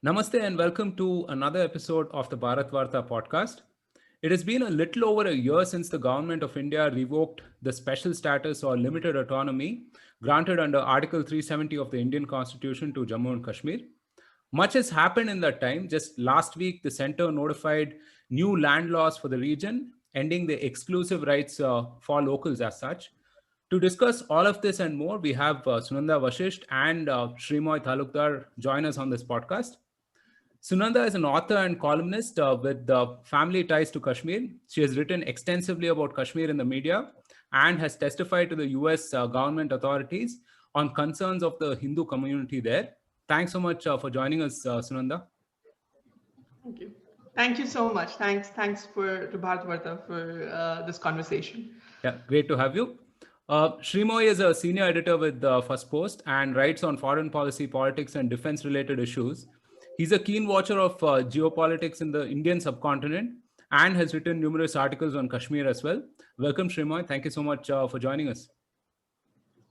Namaste and welcome to another episode of the Bharatvaarta podcast. It has been a little over a year since the government of India revoked the special status or limited autonomy granted under Article 370 of the Indian Constitution to Jammu and Kashmir. Much has happened in that time. Just last week, the center notified new land laws for the region, ending the exclusive rights for locals as such. To discuss all of this and more, we have Sunanda Vashisht and Sreemoy Talukdar join us on this podcast. Sunanda is an author and columnist with family ties to Kashmir. She has written extensively about Kashmir in the media and has testified to the US government authorities on concerns of the Hindu community there. Thanks so much for joining us, Sunanda. Thank you. Thank you so much. Thanks to Bharatvaarta for this conversation. Yeah, great to have you. Sreemoy is a senior editor with Firstpost and writes on foreign policy, politics, and defense-related issues. He's a keen watcher of geopolitics in the Indian subcontinent and has written numerous articles on Kashmir as well. Welcome, Sreemoy. Thank you so much for joining us.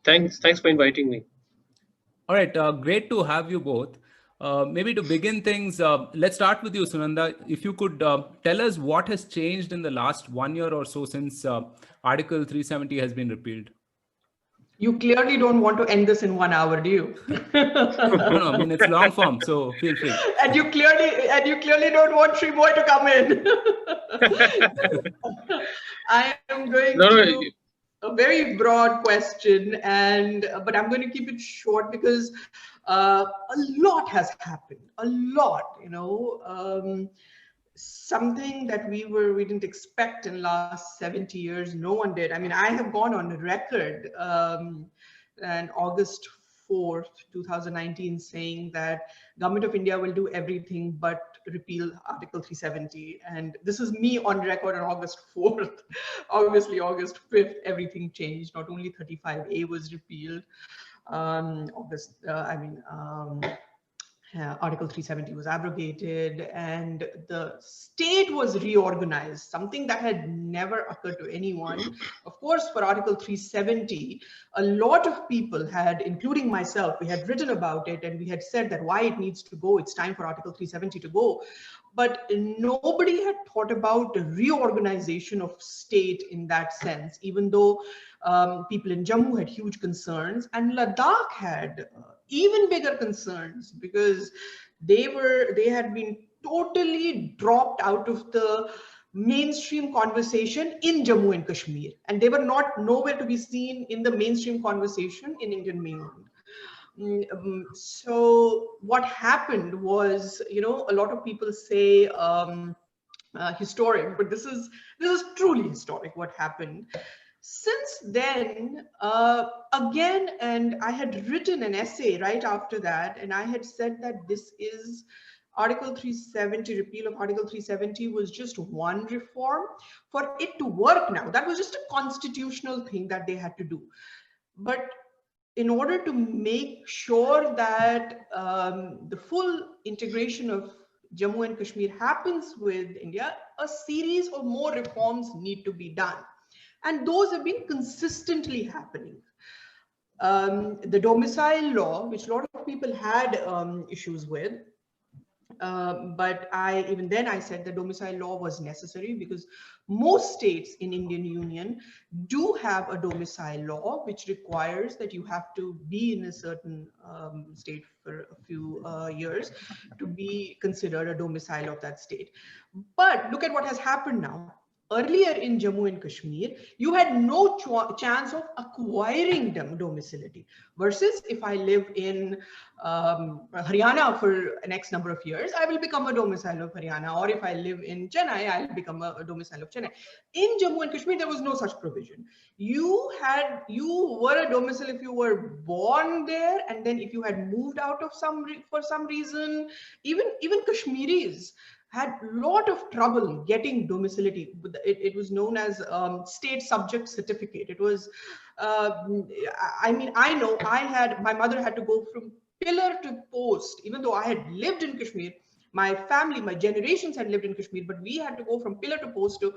Thanks for inviting me. All right, great to have you both. Maybe to begin things, let's start with you, Sunanda. If you could tell us what has changed in the last 1 year or so since Article 370 has been repealed. You clearly don't want to end this in 1 hour, do you? No, I mean, it's long form, so feel free. And you clearly don't want Sreemoy to come in. I am going to a very broad question, but I'm going to keep it short because a lot has happened. A lot, something that we didn't expect in last 70 years. No one did. I mean, I have gone on record on August 4th, 2019, saying that Government of India will do everything but repeal Article 370. And this is me on record on August 4th. Obviously, August 5th, everything changed. Not only 35A was repealed, Article 370 was abrogated and the state was reorganized, something that had never occurred to anyone. Of course, for Article 370, a lot of people had, including myself, we had written about it and we had said that why it needs to go, it's time for Article 370 to go. But nobody had thought about the reorganization of state in that sense, even though people in Jammu had huge concerns and Ladakh had even bigger concerns because they had been totally dropped out of the mainstream conversation in Jammu and Kashmir, and they were nowhere to be seen in the mainstream conversation in Indian mainland. So what happened was, a lot of people say historic, but this is truly historic what happened. Since then, again, and I had written an essay right after that, and I had said that this is Article 370, repeal of Article 370 was just one reform. For it to work now, that was just a constitutional thing that they had to do. But in order to make sure that the full integration of Jammu and Kashmir happens with India, a series of more reforms need to be done. And those have been consistently happening. The domicile law, which a lot of people had issues with, but even then I said the domicile law was necessary because most states in Indian Union do have a domicile law, which requires that you have to be in a certain state for a few years to be considered a domicile of that state. But look at what has happened now. Earlier in Jammu and Kashmir, you had no chance of acquiring domicility. Versus if I live in Haryana for an X number of years, I will become a domicile of Haryana. Or if I live in Chennai, I'll become a domicile of Chennai. In Jammu and Kashmir, there was no such provision. You were a domicile if you were born there, and then if you had moved out of for some reason, even Kashmiris had a lot of trouble getting domicility. It was known as state subject certificate. It was, I know my mother had to go from pillar to post, even though I had lived in Kashmir. My family, my generations had lived in Kashmir, but we had to go from pillar to post to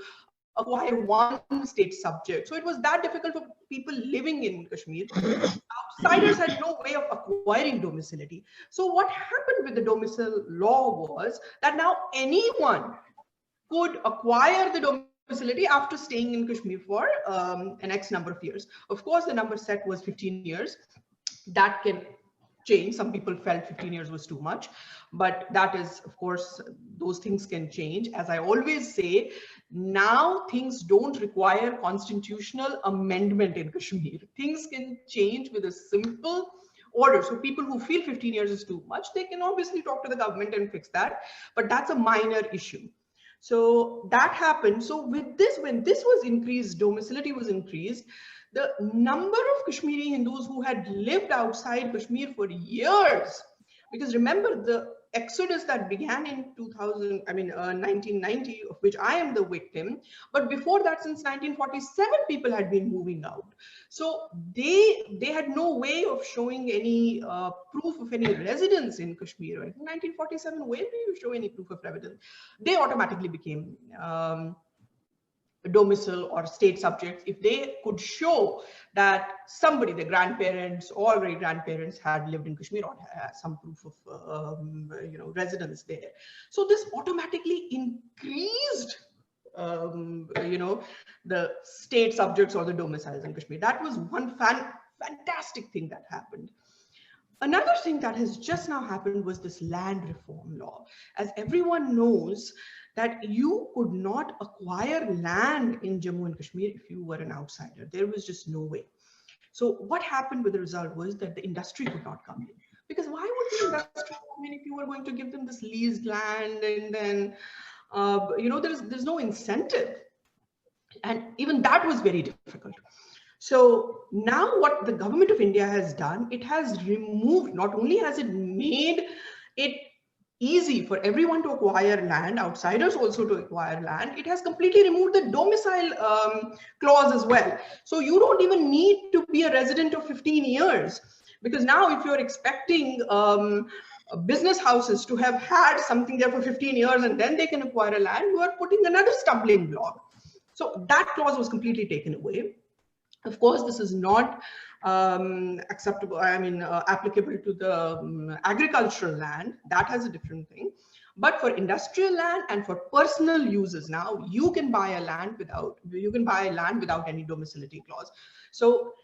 acquire one state subject. So it was that difficult for people living in Kashmir. Outsiders had no way of acquiring domicility. So what happened with the domicile law was that now anyone could acquire the domicility after staying in Kashmir for an X number of years. Of course, the number set was 15 years. That can change. Some people felt 15 years was too much, but that is, of course, those things can change. As I always say, now things don't require constitutional amendment in Kashmir. Things can change with a simple order. So people who feel 15 years is too much, they can obviously talk to the government and fix that, but that's a minor issue. So that happened. So with this, when this was increased, domicility was increased, the number of Kashmiri Hindus who had lived outside Kashmir for years, because remember the exodus that began in 1990, of which I am the victim, but before that, since 1947, people had been moving out. So they had no way of showing any proof of any residence in Kashmir. In 1947, where do you show any proof of residence? They automatically became domicile or state subjects if they could show that somebody, the grandparents or great grandparents, had lived in Kashmir or had some proof of residence there. So this automatically increased the state subjects or the domiciles in Kashmir. That was one fantastic thing that happened. Another thing that has just now happened was this land reform law. As everyone knows, that you could not acquire land in Jammu and Kashmir if you were an outsider. There was just no way. So what happened with the result was that the industry could not come in. Because why would the industry come in if you were going to give them this leased land and then, there's no incentive. And even that was very difficult. So now what the government of India has done, it has removed, not only has it made it easy for everyone to acquire land, outsiders also to acquire land, it has completely removed the domicile clause as well. So you don't even need to be a resident of 15 years. Because now if you're expecting business houses to have had something there for 15 years and then they can acquire a land, you are putting another stumbling block. So that clause was completely taken away. Of course, this is not acceptable, applicable to the agricultural land. That has a different thing. But for industrial land and for personal uses now, you can buy land without any domicility clause. So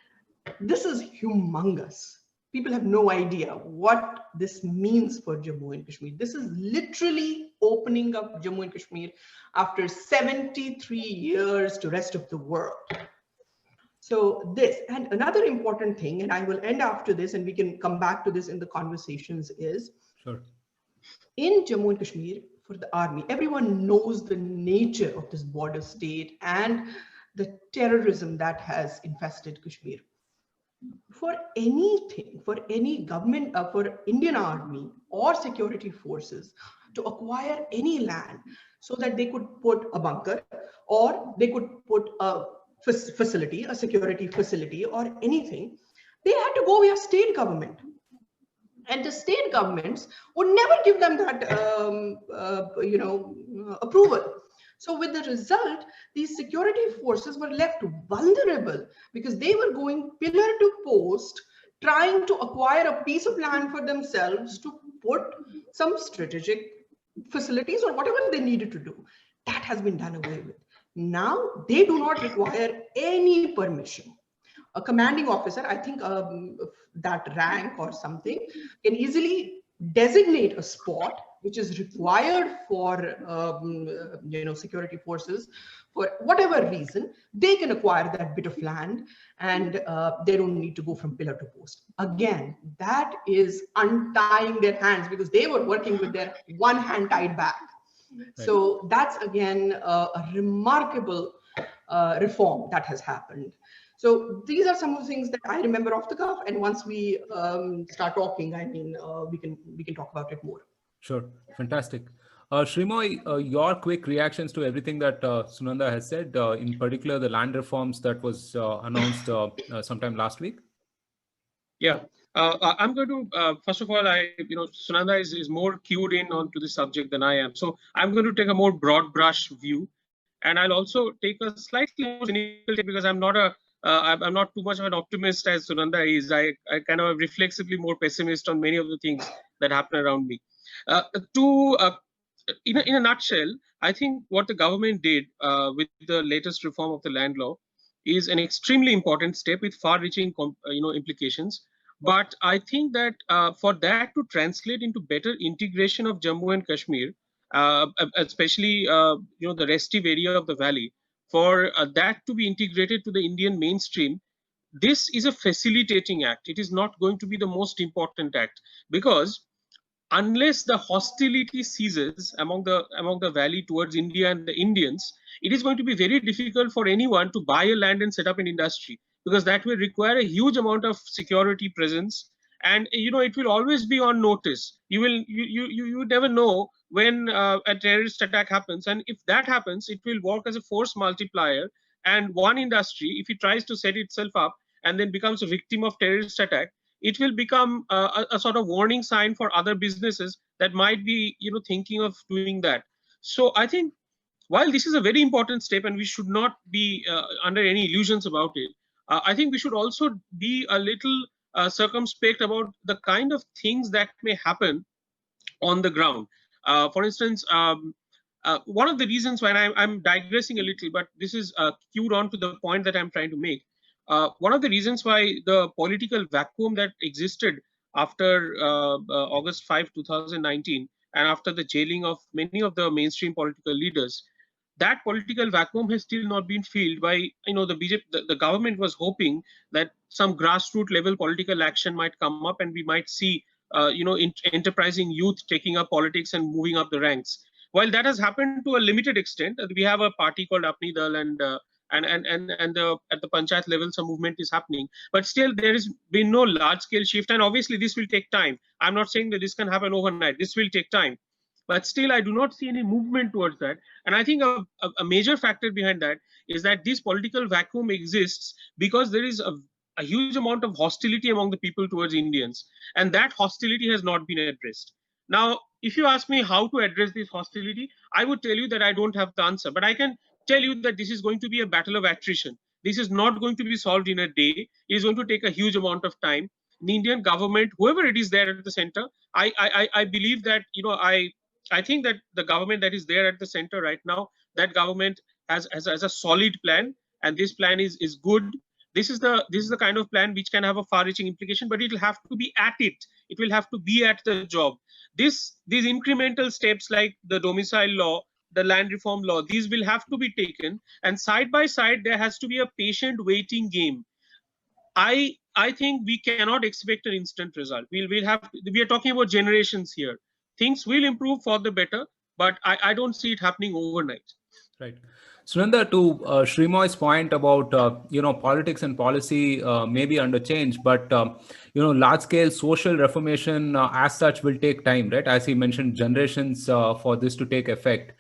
this is humongous. People have no idea what this means for Jammu and Kashmir. This is literally opening up Jammu and Kashmir after 73 years to rest of the world. So this, and another important thing, and I will end after this and we can come back to this in the conversations, is sure. In Jammu and Kashmir, for the army, everyone knows the nature of this border state and the terrorism that has infested Kashmir. For anything, for any government, for Indian army or security forces to acquire any land so that they could put a bunker or they could put a facility, a security facility or anything, they had to go via state government. And the state governments would never give them that, approval. So with the result, these security forces were left vulnerable because they were going pillar to post, trying to acquire a piece of land for themselves to put some strategic facilities or whatever they needed to do. That has been done away with. Now they do not require any permission. A commanding officer, I think that rank or something, can easily designate a spot which is required for security forces for whatever reason. They can acquire that bit of land and they don't need to go from pillar to post. Again, that is untying their hands because they were working with their one hand tied back. Right. So that's again a remarkable reform that has happened. So these are some of the things that I remember off the cuff. And once we start talking, we can talk about it more. Sure, fantastic. Sreemoy, your quick reactions to everything that Sunanda has said, in particular the land reforms that was announced sometime last week. Yeah, I'm going to first of all, Sunanda is more cued in onto the subject than I am, so I'm going to take a more broad brush view And I'll also take a slightly more cynical take, because I'm not too much of an optimist as Sunanda is. I kind of reflexively more pessimist on many of the things that happen around me. To in a nutshell, I think what the government did with the latest reform of the land law is an extremely important step with far-reaching implications. But I think that for that to translate into better integration of Jammu and Kashmir, especially the restive area of the valley, for that to be integrated to the Indian mainstream, this is a facilitating act. It is not going to be the most important act, because unless the hostility ceases among the valley towards India and the Indians, it is going to be very difficult for anyone to buy a land and set up an industry, because that will require a huge amount of security presence, and it will always be on notice. You never know when a terrorist attack happens, and if that happens, it will work as a force multiplier. And one industry, if it tries to set itself up and then becomes a victim of terrorist attack, it will become a sort of warning sign for other businesses that might be thinking of doing that. So I think while this is a very important step and we should not be under any illusions about it, I think we should also be a little circumspect about the kind of things that may happen on the ground. For instance, one of the reasons why I'm digressing a little, but this is cued on to the point that I'm trying to make. One of the reasons why the political vacuum that existed after August 5, 2019, and after the jailing of many of the mainstream political leaders, that political vacuum has still not been filled by the BJP. The government was hoping that some grassroots level political action might come up, and we might see enterprising youth taking up politics and moving up the ranks. While that has happened to a limited extent, we have a party called Apni Dal, and at the panchayat level, some movement is happening. But still, there has been no large scale shift, and obviously this will take time. I'm not saying that this can happen overnight. This will take time. But still, I do not see any movement towards that. And I think a major factor behind that is that this political vacuum exists because there is a huge amount of hostility among the people towards Indians. And that hostility has not been addressed. Now, if you ask me how to address this hostility, I would tell you that I don't have the answer. But I can tell you that this is going to be a battle of attrition. This is not going to be solved in a day. It is going to take a huge amount of time. The Indian government, whoever it is there at the center, I believe that, I think that the government that is there at the center right now, that government has a solid plan, and this plan is good. This is the kind of plan which can have a far-reaching implication, but it will have to be at it. It will have to be at the job. These incremental steps like the domicile law, the land reform law, these will have to be taken, and side by side there has to be a patient waiting game. I think we cannot expect an instant result. We are talking about generations here. Things will improve for the better, but I don't see it happening overnight. Right. Sunanda, to Sreemoy's point about politics and policy may be under change, but large-scale social reformation as such will take time, right? As he mentioned, generations for this to take effect.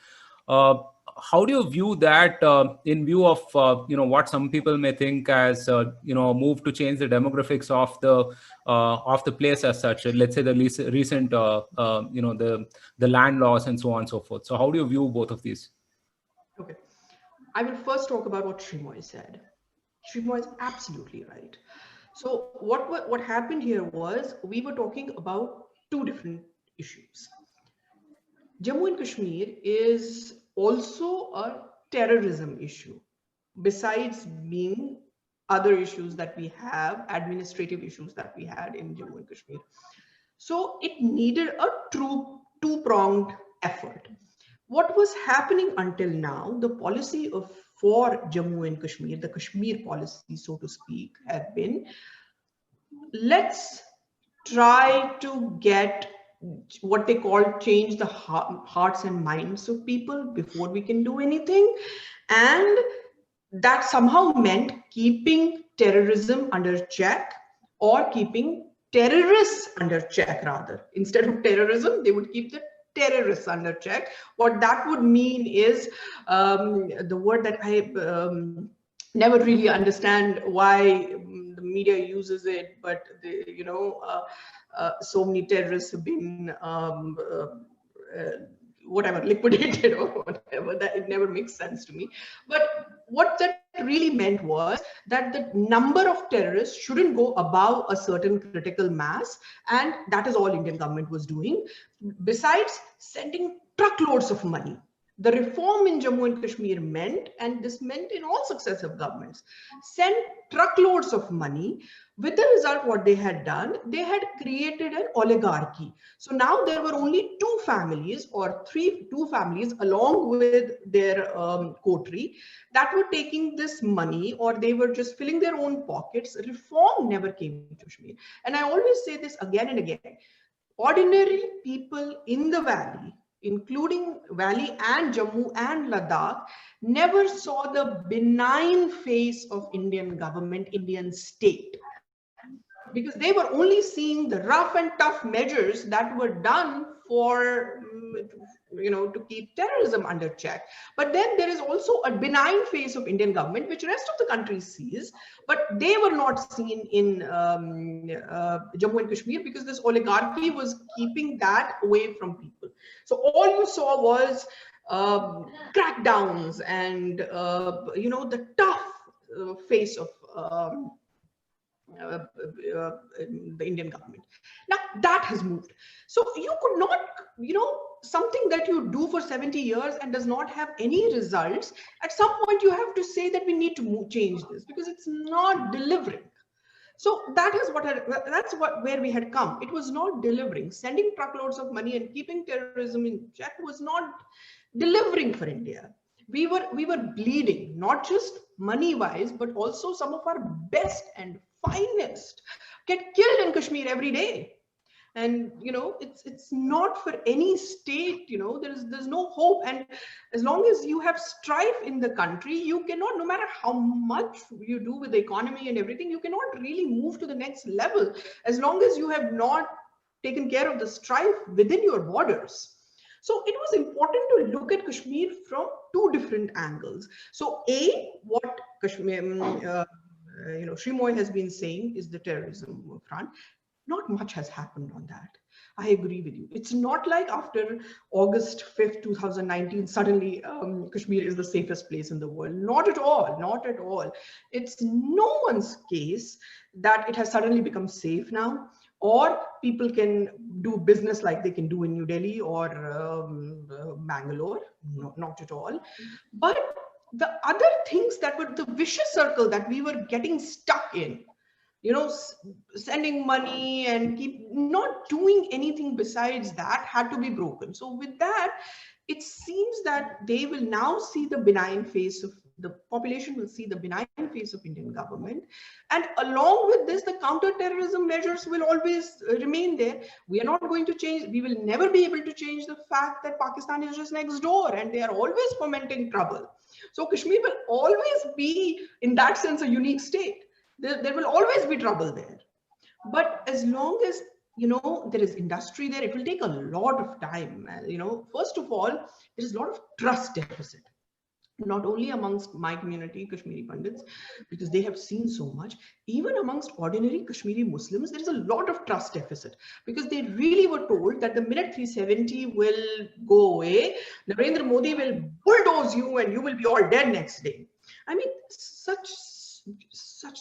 How do you view that in view of what some people may think as a move to change the demographics of the place as such? Let's say the recent the land laws and so on and so forth. So how do you view both of these? Okay, I will first talk about what Sreemoy said. Sreemoy is absolutely right. So what happened here was we were talking about two different issues. Jammu and Kashmir is also a terrorism issue, besides being other issues that we have, administrative issues that we had in Jammu and Kashmir. So it needed a true two-pronged effort. What was happening until now, the policy for Jammu and Kashmir, the Kashmir policy, so to speak, have been, let's try to get what they call change the hearts and minds of people before we can do anything. And that somehow meant keeping terrorism under check, or keeping terrorists under check rather. Instead of terrorism, they would keep the terrorists under check. What that would mean is the word that I never really understand why the media uses it, but so many terrorists have been whatever, liquidated or whatever. That it never makes sense to me. But what that really meant was that the number of terrorists shouldn't go above a certain critical mass, and that is all Indian government was doing. Besides sending truckloads of money. The reform in Jammu and Kashmir meant, and this meant in all successive governments, sent truckloads of money. With the result, what they had done, they had created an oligarchy. So now there were only two families or two families along with their coterie that were taking this money, or they were just filling their own pockets. Reform never came to Kashmir. And I always say this again and again. Ordinary people in the valley, including Valley and Jammu and Ladakh, never saw the benign face of Indian government, Indian state, because they were only seeing the rough and tough measures that were done for, to keep terrorism under check. But then there is also a benign face of Indian government, which rest of the country sees, but they were not seen in Jammu and Kashmir, because this oligarchy was keeping that away from people. So all you saw was crackdowns and, the tough face of the Indian government. Now that has moved. So you could not, something that you do for 70 years and does not have any results, at some point you have to say that we need to change this, because it's not delivering. So that's where we had come. It was not delivering. Sending truckloads of money and keeping terrorism in check was not delivering for India. We were bleeding, not just money wise, but also some of our best and finest get killed in Kashmir every day. And it's not for any state. There's no hope. And as long as you have strife in the country, you cannot, no matter how much you do with the economy and everything, you cannot really move to the next level as long as you have not taken care of the strife within your borders. So it was important to look at Kashmir from two different angles. So what Kashmir, Sreemoy has been saying is the terrorism front. Not much has happened on that. I agree with you. It's not like after August 5th, 2019, suddenly Kashmir is the safest place in the world. Not at all, not at all. It's no one's case that it has suddenly become safe now, or people can do business like they can do in New Delhi or Bangalore. No, not at all. But the other things that were the vicious circle that we were getting stuck in, sending money and keep not doing anything besides that, had to be broken. So with that, it seems that they will now see the benign face of the population, will see the benign face of Indian government. And along with this, the counter-terrorism measures will always remain there. We are not going to change. We will never be able to change the fact that Pakistan is just next door and they are always fomenting trouble. So Kashmir will always be, in that sense, a unique state. There will always be trouble there. But as long as, there is industry there, it will take a lot of time. First of all, there is a lot of trust deficit. Not only amongst my community, Kashmiri Pandits, because they have seen so much, even amongst ordinary Kashmiri Muslims, there is a lot of trust deficit, because they really were told that the minute 370 will go away, Narendra Modi will bulldoze you and you will be all dead next day. I mean, such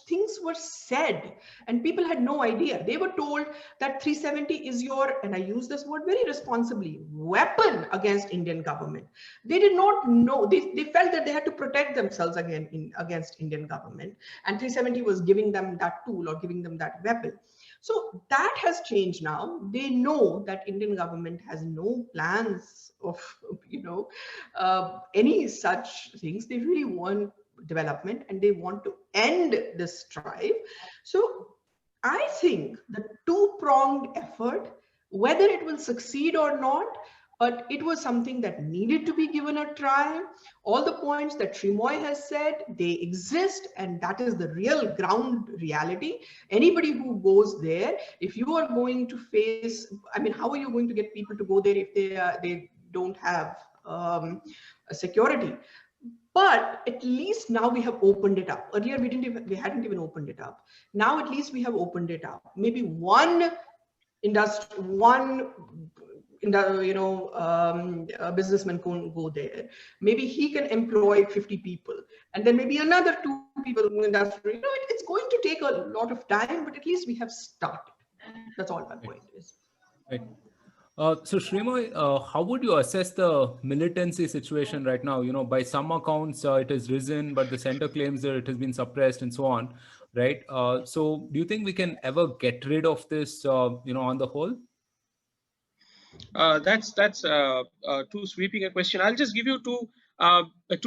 things were said and people had no idea. They were told that 370 is your, and I use this word very responsibly, weapon against Indian government. They did not know, they felt that they had to protect themselves against Indian government, and 370 was giving them that tool or giving them that weapon. So that has changed now. They know that Indian government has no plans of, any such things. They really want development and they want to end this strife. So I think the two-pronged effort, whether it will succeed or not, but it was something that needed to be given a try. All the points that Sreemoy has said, they exist, and that is the real ground reality. Anybody who goes there, if you are going to face, how are you going to get people to go there if they don't have security? But at least now we have opened it up. Earlier we hadn't even opened it up. Now at least we have opened it up. Maybe one industry, one businessman can go there. Maybe he can employ 50 people, and then maybe another 2 people in the industry. It's going to take a lot of time, but at least we have started. That's all my point is. Right. So Sreemoy, how would you assess the militancy situation right now? By some accounts, it has risen, but the center claims that it has been suppressed and so on, right? So do you think we can ever get rid of this, on the whole? That's too sweeping a question. I'll just give you two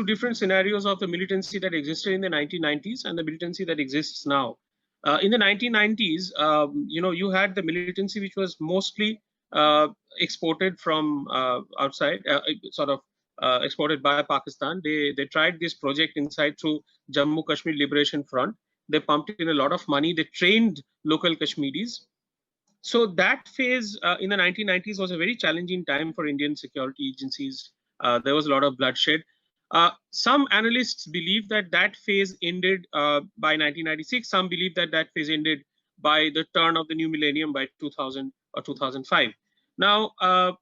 different scenarios of the militancy that existed in the 1990s and the militancy that exists now. In the 1990s, you had the militancy which was mostly exported from outside, exported by Pakistan. They tried this project inside through Jammu Kashmir Liberation Front. They pumped in a lot of money. They trained local Kashmiris. So that phase in the 1990s was a very challenging time for Indian security agencies. There was a lot of bloodshed. Some analysts believe that that phase ended by 1996. Some believe that that phase ended by the turn of the new millennium by 2000 or 2005. Now, I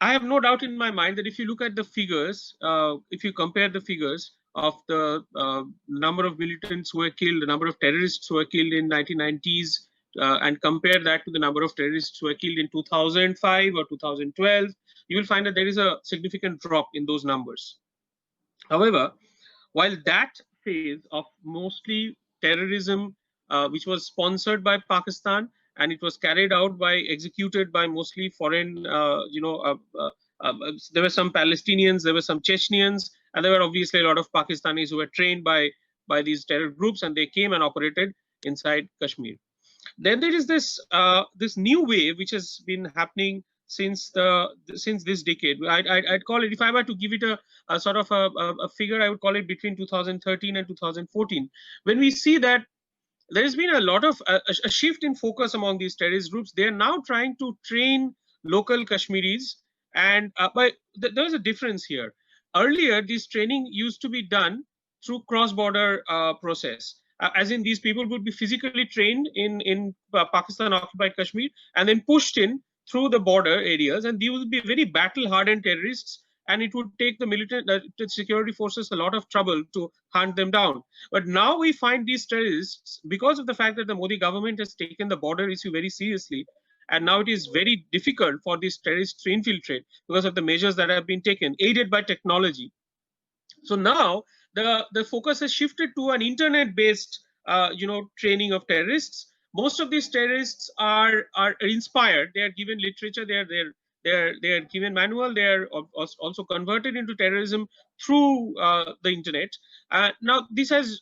have no doubt in my mind that if you look at the figures, if you compare the figures of the number of militants who were killed, the number of terrorists who were killed in 1990s, and compare that to the number of terrorists who were killed in 2005 or 2012, you will find that there is a significant drop in those numbers. However, while that phase of mostly terrorism, which was sponsored by Pakistan, and it was carried out executed by mostly foreign, there were some Palestinians, there were some Chechens, and there were obviously a lot of Pakistanis who were trained by these terror groups, and they came and operated inside Kashmir. Then there is this new wave which has been happening since this decade. I'd call it, if I were to give it a sort of a figure, I would call it between 2013 and 2014, when we see that there has been a lot of a shift in focus among these terrorist groups. They are now trying to train local Kashmiris, and there's a difference here. Earlier, this training used to be done through cross-border process. As in, these people would be physically trained in Pakistan occupied Kashmir and then pushed in through the border areas, and these would be very battle-hardened terrorists, and it would take the militant security forces a lot of trouble to hunt them down. But now we find these terrorists, because of the fact that the Modi government has taken the border issue very seriously, and now it is very difficult for these terrorists to infiltrate because of the measures that have been taken, aided by technology. So now the focus has shifted to an internet-based, training of terrorists. Most of these terrorists are inspired. They are given literature. They are given manual. They are also converted into terrorism through the internet. Now this has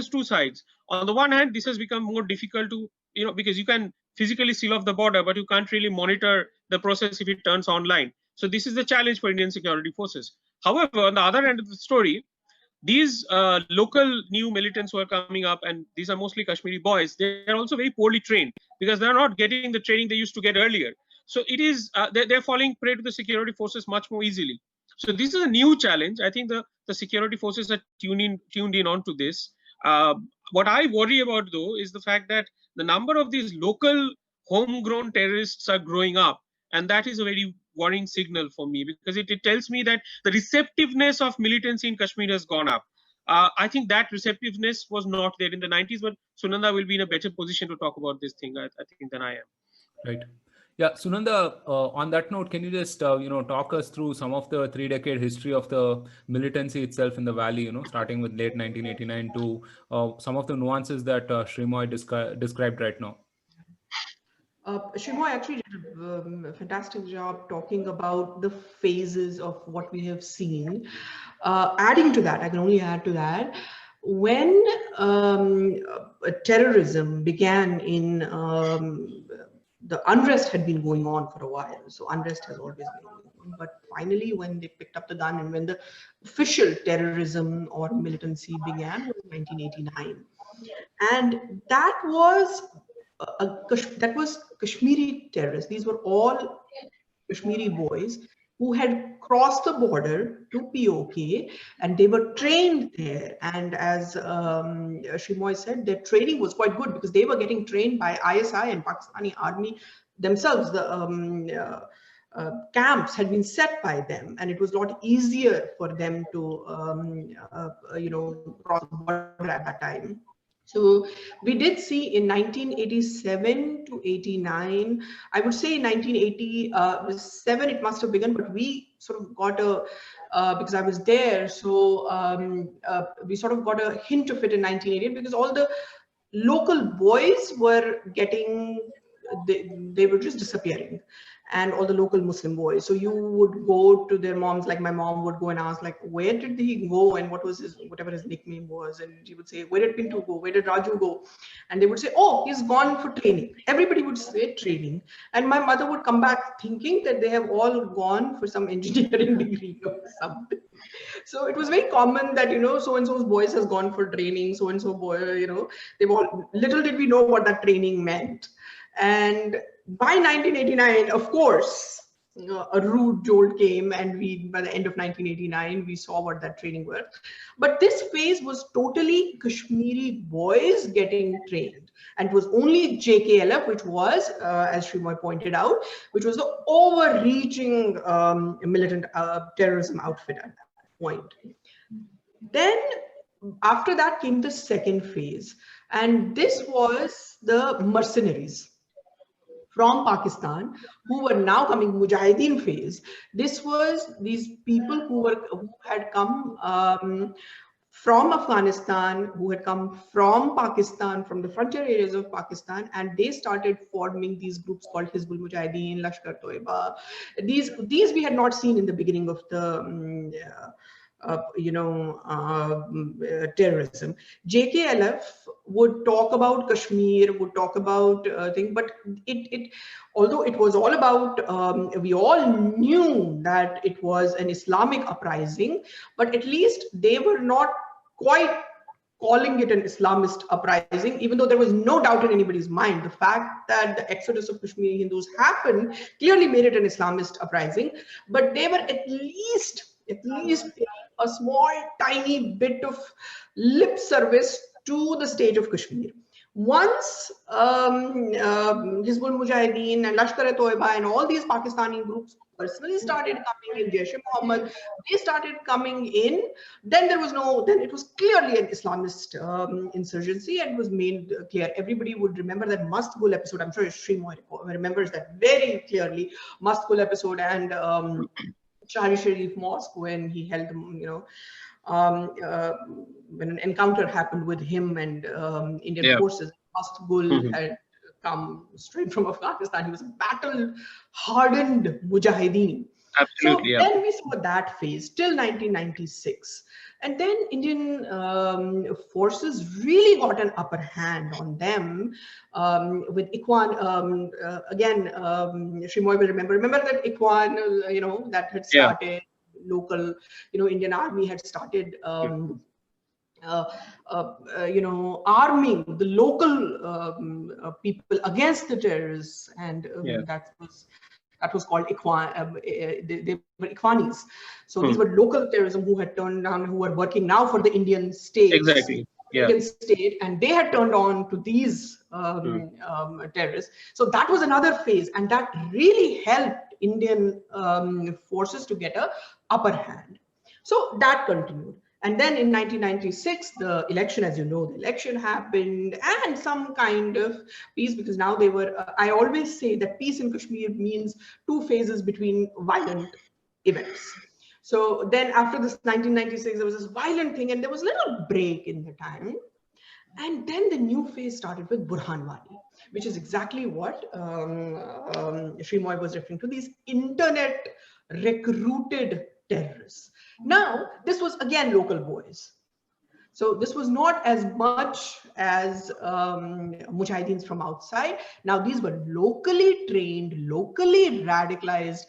two sides. On the one hand, this has become more difficult to, because you can physically seal off the border, but you can't really monitor the process if it turns online. So this is the challenge for Indian security forces. However, on the other end of the story, these local new militants who are coming up, and these are mostly Kashmiri boys, they are also very poorly trained because they're not getting the training they used to get earlier. So it is they're falling prey to the security forces much more easily. So this is a new challenge. I think the security forces are tuned in onto this. What I worry about, though, is the fact that the number of these local homegrown terrorists are growing up, and that is a very worrying signal for me, because it tells me that the receptiveness of militancy in Kashmir has gone up. I think that receptiveness was not there in the 90s, but Sunanda will be in a better position to talk about this thing, I think, than I am. Right. Yeah, Sunanda, on that note, can you just, talk us through some of the 3-decade history of the militancy itself in the valley, starting with late 1989 to some of the nuances that Sreemoy described right now? Sreemoy actually did a fantastic job talking about the phases of what we have seen. Adding to that, I can only add to that, when terrorism began in the unrest had been going on for a while. So unrest has always been going on. But finally, when they picked up the gun and when the official terrorism or militancy began was 1989. And that was Kashmiri terrorists. These were all Kashmiri boys who had crossed the border to POK, and they were trained there. And as Sreemoy said, their training was quite good because they were getting trained by ISI and Pakistani army themselves, the camps had been set by them, and it was a lot easier for them to, cross the border at that time. So we did see in 1987 to 89, I would say in 1987 it must have begun, but we sort of got because I was there, so we sort of got a hint of it in 1988, because all the local boys were getting, they were just disappearing, and all the local Muslim boys. So you would go to their moms, like my mom would go and ask, like, where did he go and what was his, whatever his nickname was, and she would say, where did Pintu go, where did Raju go? And they would say, oh, he's gone for training. Everybody would say training, and my mother would come back thinking that they have all gone for some engineering degree or something. So it was very common that, so and so's boys has gone for training, so and so boy, they've all, little did we know what that training meant. And by 1989, of course, a rude jolt came, and by the end of 1989, we saw what that training was. But this phase was totally Kashmiri boys getting trained. And it was only JKLF, which was, as Sreemoy pointed out, which was the overreaching militant terrorism outfit at that point. Then after that came the second phase. And this was the mercenaries from Pakistan, who were now coming, Mujahideen phase. This was these people who had come from Afghanistan, who had come from Pakistan, from the frontier areas of Pakistan, and they started forming these groups called Hizbul Mujahideen, Lashkar-Toiba. These we had not seen in the beginning of the terrorism. JKLF would talk about Kashmir, would talk about things, but although it was all about, we all knew that it was an Islamic uprising, but at least they were not quite calling it an Islamist uprising, even though there was no doubt in anybody's mind. The fact that the exodus of Kashmiri Hindus happened clearly made it an Islamist uprising, but they were at least a small, tiny bit of lip service to the state of Kashmir. Once Hizbul Mujahideen and Lashkar-e-Toiba and all these Pakistani groups personally started coming in, Jaish-e-Mohammed, they started coming in, then it was clearly an Islamist insurgency, and it was made clear. Everybody would remember that Mastgul episode. I'm sure Sreemoy remembers that very clearly. Mastgul episode and Shahri Sharif Mosque, when he held, when an encounter happened with him and Indian forces. Mastgul had come straight from Afghanistan. He was a battle-hardened Mujahideen. Absolutely. So then we saw that phase till 1996. And then Indian forces really got an upper hand on them with Ikhwan. Again, Sreemoy will remember that Ikhwan, that had started local, Indian army had started, arming the local people against the terrorists, and that was called Ikhwan. They were Ikhwanis. So these were local terrorism who had turned on, who were working now for the Indian state. Exactly. Indian state, and they had turned on to these terrorists. So that was another phase, and that really helped Indian forces to get a upper hand. So that continued. And then in 1996, the election, as you know, the election happened, and some kind of peace, because now they were, I always say that peace in Kashmir means two phases between violent events. So then after this 1996, there was this violent thing, and there was a little break in the time. And then the new phase started with Burhan Wani, which is exactly what Sreemoy was referring to, these internet recruited terrorists. Now, this was again local boys. So this was not as much as Mujahideens from outside. Now, these were locally trained, locally radicalized,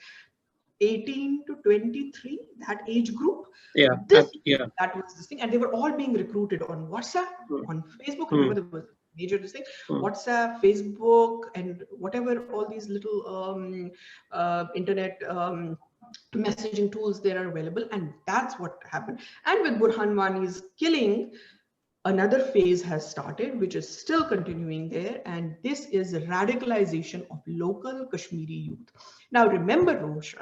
18 to 23, that age group. That was this thing. And they were all being recruited on WhatsApp, on Facebook. Remember, there was major this thing, WhatsApp, Facebook, and whatever, all these little internet messaging tools that are available. And that's what happened. And with Burhan Wani's killing, another phase has started, which is still continuing there, and this is the radicalization of local Kashmiri youth. Now, remember,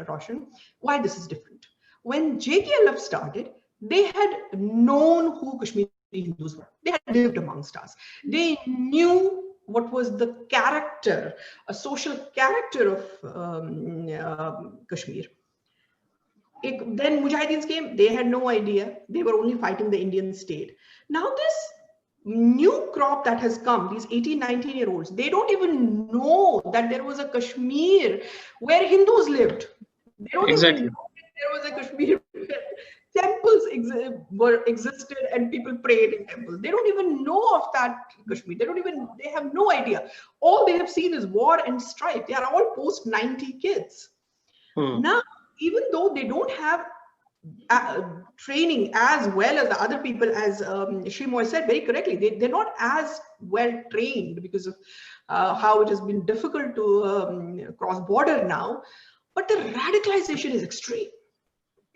Roshan, why this is different. When JKLF started, they had known who Kashmiri Hindus were. They had lived amongst us. They knew what was the character, a social character of Kashmir. Then Mujahideens came, they had no idea. They were only fighting the Indian state. Now this new crop that has come, these 18, 19-year-olds, they don't even know that there was a Kashmir where Hindus lived. They don't Exactly. even know that there was a Kashmir where temples existed and people prayed in temples. They don't even know of that Kashmir. They have no idea. All they have seen is war and strife. They are all post-90 kids. Now, even though they don't have training as well as the other people, as Sreemoy said very correctly, they're not as well trained because of how it has been difficult to cross border now. But the radicalization is extreme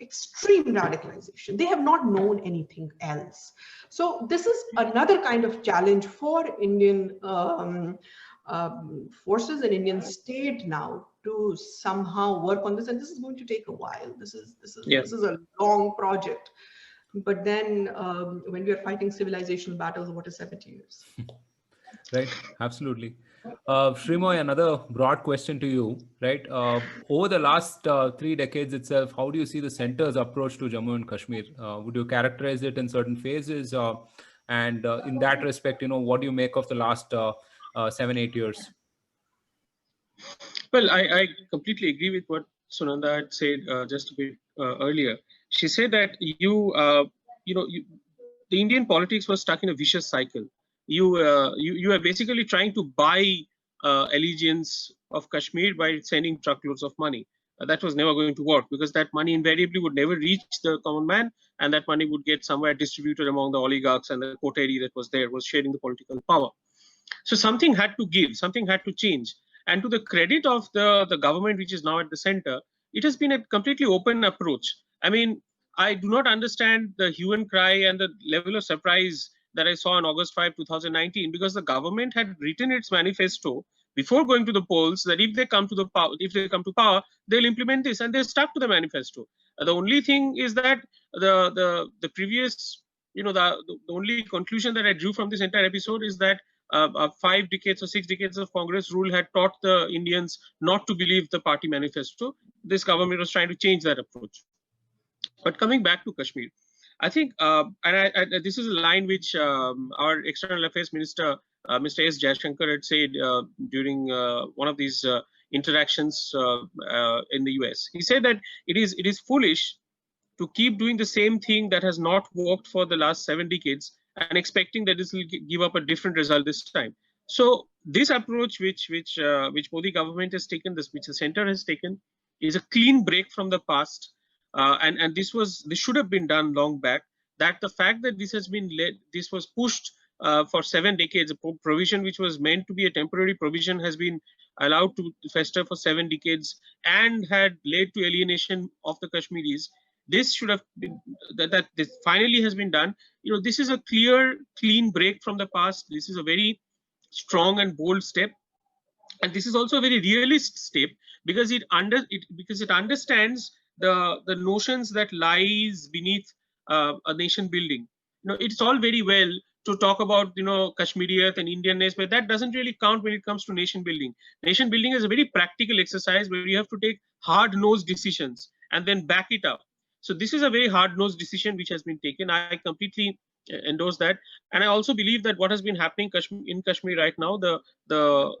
radicalization. They have not known anything else. So this is another kind of challenge for Indian forces and Indian state now to somehow work on this, and this is going to take a while. This is a long project. But then when we are fighting civilizational battles, what is 70 years? Right, absolutely. Sreemoy, another broad question to you, right? Over the last 3 decades itself, how do you see the center's approach to Jammu and Kashmir? Would you characterize it in certain phases? And in that respect, what do you make of the last 7-8 years? Well, I completely agree with what Sunanda had said just a bit earlier. She said that the Indian politics was stuck in a vicious cycle. You are basically trying to buy allegiance of Kashmir by sending truckloads of money. That was never going to work because that money invariably would never reach the common man, and that money would get somewhere distributed among the oligarchs, and the coterie that was there was sharing the political power. So something had to give, something had to change. And to the credit of the government, which is now at the center, it has been a completely open approach. I mean, I do not understand the hue and cry and the level of surprise that I saw on August 5, 2019, because the government had written its manifesto before going to the polls that if they come to power, they'll implement this, and they stuck to the manifesto. The only thing is that the previous, the only conclusion that I drew from this entire episode is that 5 decades or 6 decades of Congress rule had taught the Indians not to believe the party manifesto. This government was trying to change that approach. But coming back to Kashmir, I think, this is a line which our External Affairs Minister, Mr. S. Jaishankar, had said during one of these interactions in the US. He said that it is foolish to keep doing the same thing that has not worked for the last 7 decades and expecting that this will give up a different result this time. So this approach which Modi government has taken, which the center has taken, is a clean break from the past. And this should have been done long back. That the fact that this was pushed for 7 decades, a provision which was meant to be a temporary provision has been allowed to fester for 7 decades and had led to alienation of the Kashmiris. This should have been that this finally has been done. This is a clear, clean break from the past. This is a very strong and bold step, and this is also a very realist step because it understands the notions that lies beneath a nation building. It's all very well to talk about Kashmiriyat and Indianness, but that doesn't really count when it comes to nation building. Nation building is a very practical exercise where you have to take hard-nosed decisions and then back it up. So this is a very hard-nosed decision which has been taken. I completely endorse that, and I also believe that what has been happening in Kashmir right now, the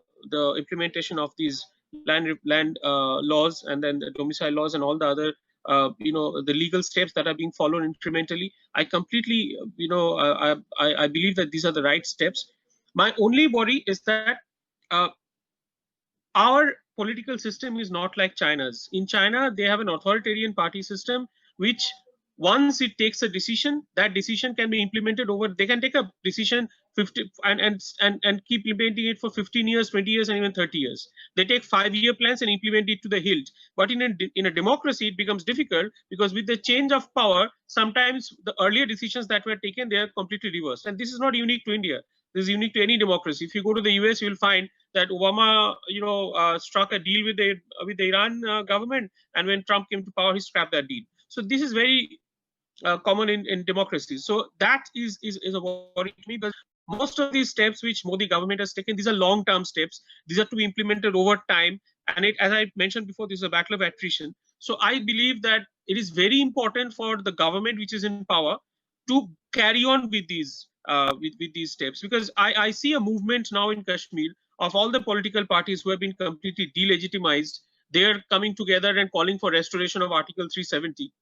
implementation of these land laws and then the domicile laws and all the other the legal steps that are being followed incrementally, I completely I believe that these are the right steps. My only worry is that our political system is not like China's. In China, they have an authoritarian party system which once it takes a decision, that decision can be implemented over. They can take a decision 50 and keep implementing it for 15 years, 20 years, and even 30 years. They take 5-year plans and implement it to the hilt. But in a democracy, it becomes difficult because with the change of power, sometimes the earlier decisions that were taken, they are completely reversed. And this is not unique to India. This is unique to any democracy. If you go to the US, you will find that Obama, struck a deal with the Iran government, and when Trump came to power, he scrapped that deal. So this is very common in democracies. So that is a worry to me, because most of these steps which Modi government has taken, these are long-term steps. These are to be implemented over time. And as I mentioned before, this is a battle of attrition. So I believe that it is very important for the government which is in power to carry on with these with these steps, because I see a movement now in Kashmir of all the political parties who have been completely delegitimized. They are coming together and calling for restoration of Article 370.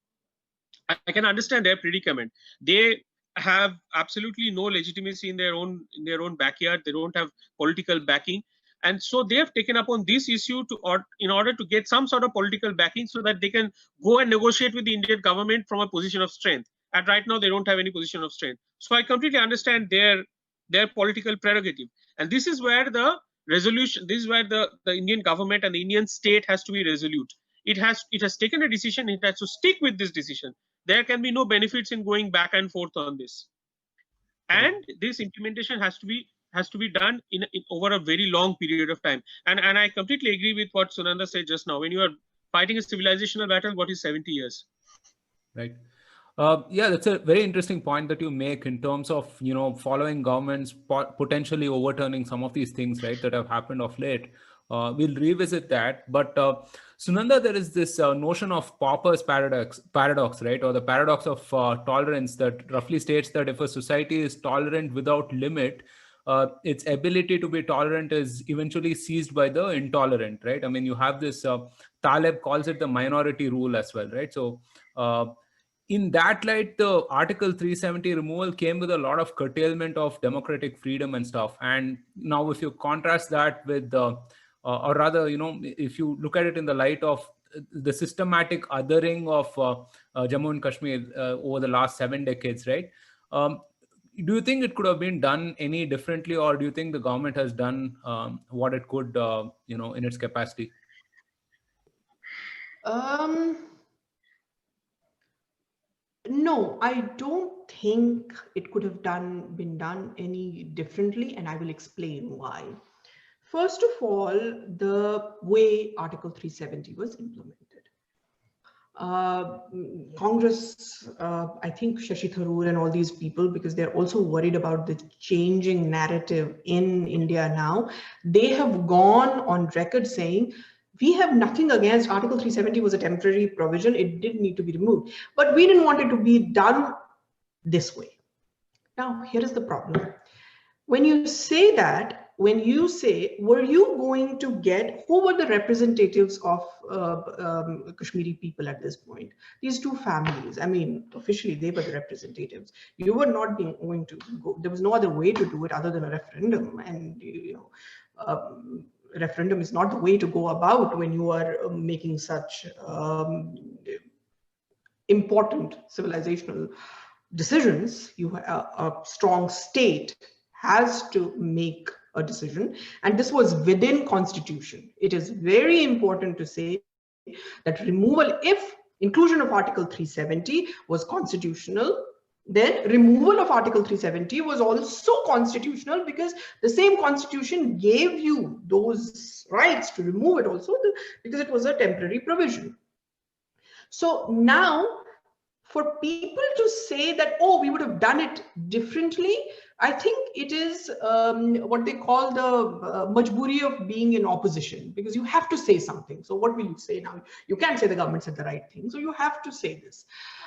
I can understand their predicament. They have absolutely no legitimacy in their own backyard. They don't have political backing, and so they have taken upon this issue in order to get some sort of political backing, so that they can go and negotiate with the Indian government from a position of strength. And right now, they don't have any position of strength. So I completely understand their political prerogative, and this is where the resolution. This is where the Indian government and the Indian state has to be resolute. It has taken a decision. It has to stick with this decision. There can be no benefits in going back and forth on this, and this implementation has to be done in over a very long period of time. And I completely agree with what Sunanda said just now. When you are fighting a civilizational battle, what is 70 years? Right. Yeah, that's a very interesting point that you make in terms of, following governments potentially overturning some of these things, right, that have happened of late. We'll revisit that. But Sunanda, there is this notion of Popper's paradox, right, or the paradox of tolerance, that roughly states that if a society is tolerant without limit, its ability to be tolerant is eventually seized by the intolerant, right? I mean, you have this, Taleb calls it the minority rule as well, right? So in that light, the Article 370 removal came with a lot of curtailment of democratic freedom and stuff. And now if you contrast that with or rather, if you look at it in the light of the systematic othering of Jammu and Kashmir over the last 7 decades, right? Do you think it could have been done any differently, or do you think the government has done what it could, in its capacity? No, I don't think it could have been done any differently, and I will explain why. First of all, the way Article 370 was implemented. Congress, I think Shashi Tharoor and all these people, because they're also worried about the changing narrative in India now, they have gone on record saying, we have nothing against Article 370 was a temporary provision. It didn't need to be removed, but we didn't want it to be done this way. Now, here is the problem. When you say that, when you say, were you going to get, who were the representatives of Kashmiri people at this point? These two families, I mean, officially they were the representatives. You were not going to go, there was no other way to do it other than a referendum. And, referendum is not the way to go about when you are making such important civilizational decisions. A strong state has to make a decision, and this was within Constitution. It is very important to say that removal, if inclusion of Article 370 was constitutional, then removal of Article 370 was also constitutional, because the same Constitution gave you those rights to remove it also, because it was a temporary provision. So now, for people to say that, oh, we would have done it differently, I think it is what they call the majburi of being in opposition, because you have to say something. So what will you say now? You can't say the government said the right thing, so you have to say this.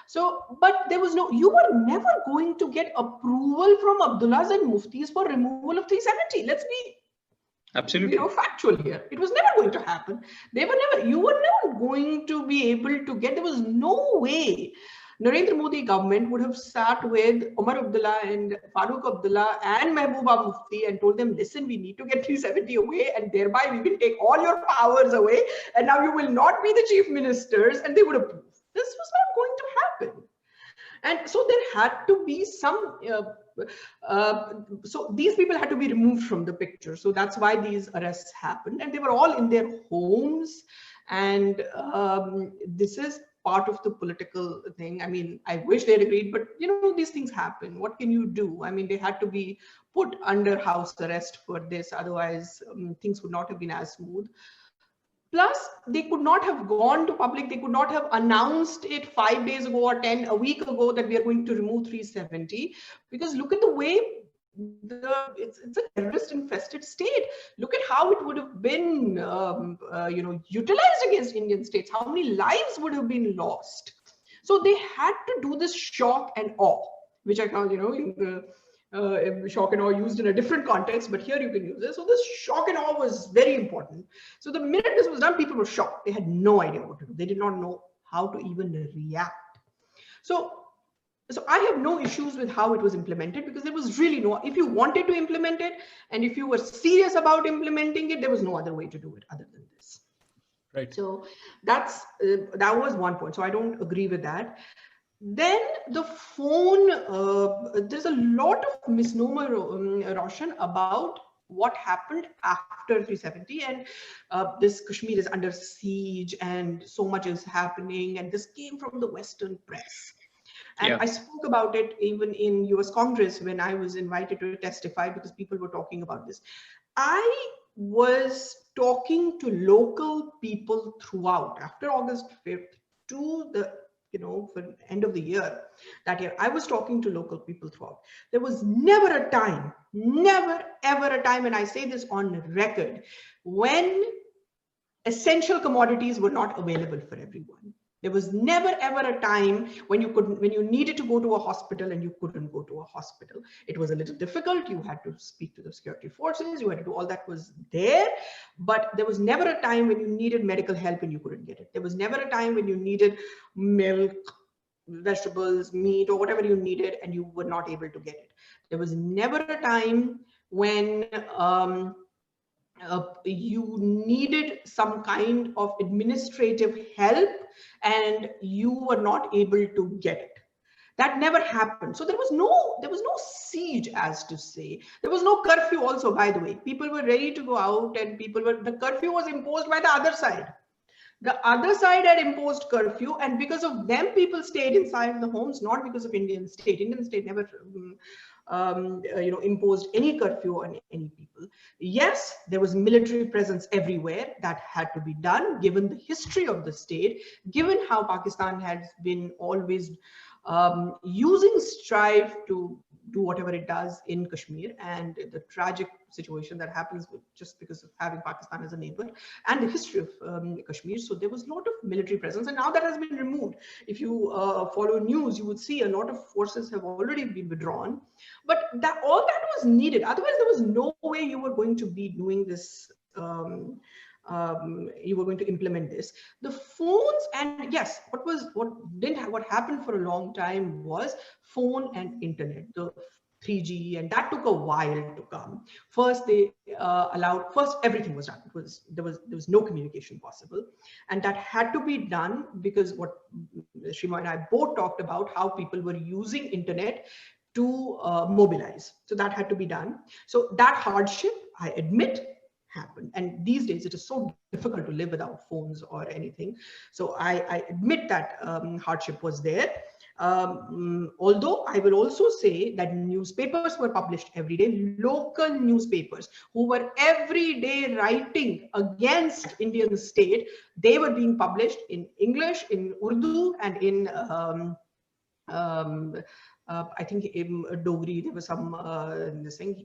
So, but there was you were never going to get approval from Abdullahs and Muftis for removal of 370. Let's be absolutely factual here. It was never going to happen. You were never going to be able to get, there was no way Narendra Modi government would have sat with Omar Abdullah and Farooq Abdullah and Mehbooba Mufti and told them, listen, we need to get 370 away, and thereby we will take all your powers away, and now you will not be the chief ministers, and they would approve. This was not going to happen. And so there had to be some, so these people had to be removed from the picture. So that's why these arrests happened, and they were all in their homes. And this is part of the political thing. I mean, I wish they'd agreed, but these things happen. What can you do? I mean, they had to be put under house arrest for this. Otherwise, things would not have been as smooth. Plus, they could not have gone to public. They could not have announced it 5 days ago or a week ago that we are going to remove 370. Because look at the way it's a terrorist infested state. Look at how it would have been, utilized against Indian states. How many lives would have been lost? So they had to do this shock and awe, which I call, shock and awe used in a different context, but here you can use it. So this shock and awe was very important. So the minute this was done, people were shocked. They had no idea what to do. They did not know how to even react. So I have no issues with how it was implemented, because there was really no, if you wanted to implement it and if you were serious about implementing it, there was no other way to do it other than this. Right. So that was one point. So I don't agree with that. Then the phone, there's a lot of misnomer, Roshan, about what happened after 370, and this Kashmir is under siege and so much is happening, and this came from the Western press. And I spoke about it even in US Congress when I was invited to testify, because people were talking about this. I was talking to local people throughout, after August 5th to the for the end of the year, that year, I was talking to local people throughout. There was never a time, never ever a time, and I say this on record, when essential commodities were not available for everyone. There was never ever a time when you needed to go to a hospital and you couldn't go to a hospital. It was a little difficult. You had to speak to the security forces. You had to do all that was there. But there was never a time when you needed medical help and you couldn't get it. There was never a time when you needed milk, vegetables, meat, or whatever you needed and you were not able to get it. There was never a time when you needed some kind of administrative help and you were not able to get it. That never happened. So there was no siege, as to say. There was no curfew also, by the way. People were ready to go out, and the curfew was imposed by the other side. The other side had imposed curfew, and because of them, people stayed inside the homes, not because of Indian state. Indian state never imposed any curfew on any people. Yes, there was military presence everywhere. That had to be done, given the history of the state, given how Pakistan has been always using strife to do whatever it does in Kashmir, and the tragic situation that happens just because of having Pakistan as a neighbor, and the history of Kashmir. So there was a lot of military presence, and now that has been removed. If you follow news, you would see a lot of forces have already been withdrawn. But all that was needed. Otherwise, there was no way you were going to be doing this. You were going to implement this. The phones, and yes, what happened for a long time was phone and internet, the 3G, and that took a while to come. First, they first everything was done. There was no communication possible, and that had to be done because what Sreemoy and I both talked about, how people were using internet to mobilize. So that had to be done. So that hardship, I admit, happened. And these days it is so difficult to live without phones or anything. So I admit that hardship was there. Although I will also say that newspapers were published every day, local newspapers who were every day writing against Indian state, they were being published in English, in Urdu, and in I think in Dogri, there was some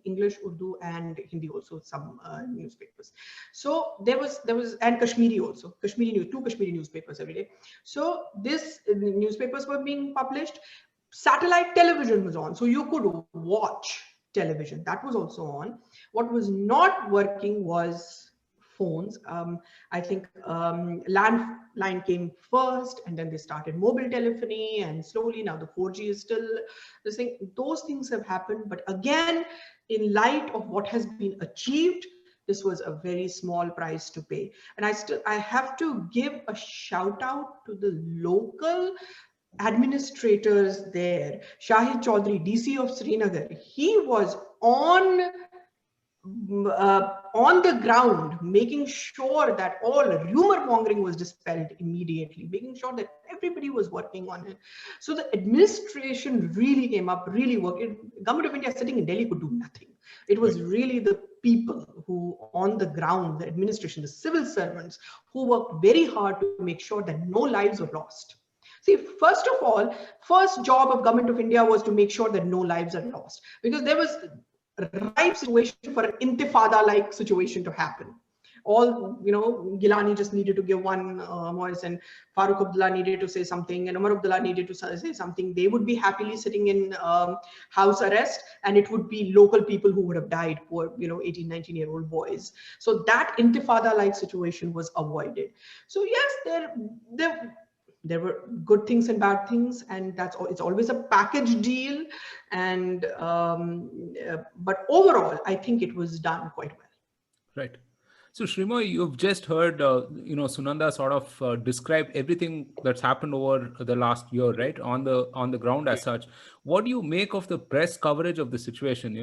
English, Urdu, and Hindi also, some newspapers. So there was, and Kashmiri also, two Kashmiri newspapers every day. So this newspapers were being published. Satellite television was on, so you could watch television. That was also on. What was not working was phones. I think landline came first, and then they started mobile telephony, and slowly now the 4G is still the thing. Those things have happened, but again, in light of what has been achieved, this was a very small price to pay. And I have to give a shout out to the local administrators there, Shahid Chaudhry, DC of Srinagar, he was on the ground, making sure that all rumor mongering was dispelled immediately, making sure that everybody was working on it. So the administration really came up, really worked. Government of India sitting in Delhi could do nothing. It was really the people who on the ground, the administration, the civil servants, who worked very hard to make sure that no lives were lost. See, first of all, first job of Government of India was to make sure that no lives are lost, because there was ripe situation for an intifada-like situation to happen. All, Gilani just needed to give one voice, and Farooq Abdullah needed to say something, and Umar Abdullah needed to say something. They would be happily sitting in house arrest, and it would be local people who would have died, poor, 18, 19-year-old boys. So that intifada-like situation was avoided. So yes, there were good things and bad things, and it's always a package deal. And but overall, I think it was done quite well. Right. So Sreemoy, you've just heard, Sunanda sort of describe everything that's happened over the last year, right? On the ground as such. What do you make of the press coverage of the situation?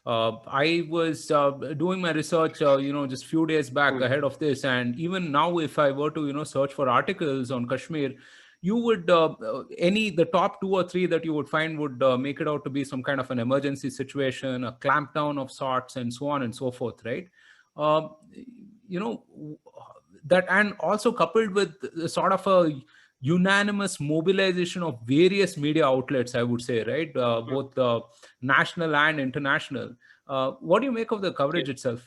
I was doing my research, just few days back ahead of this, and even now, if I were to, search for articles on Kashmir, you would the top 2 or 3 that you would find would make it out to be some kind of an emergency situation, a clampdown of sorts, and so on and so forth, right? That, and also coupled with sort of a unanimous mobilization of various media outlets, I would say, right? Both national and international. What do you make of the coverage itself?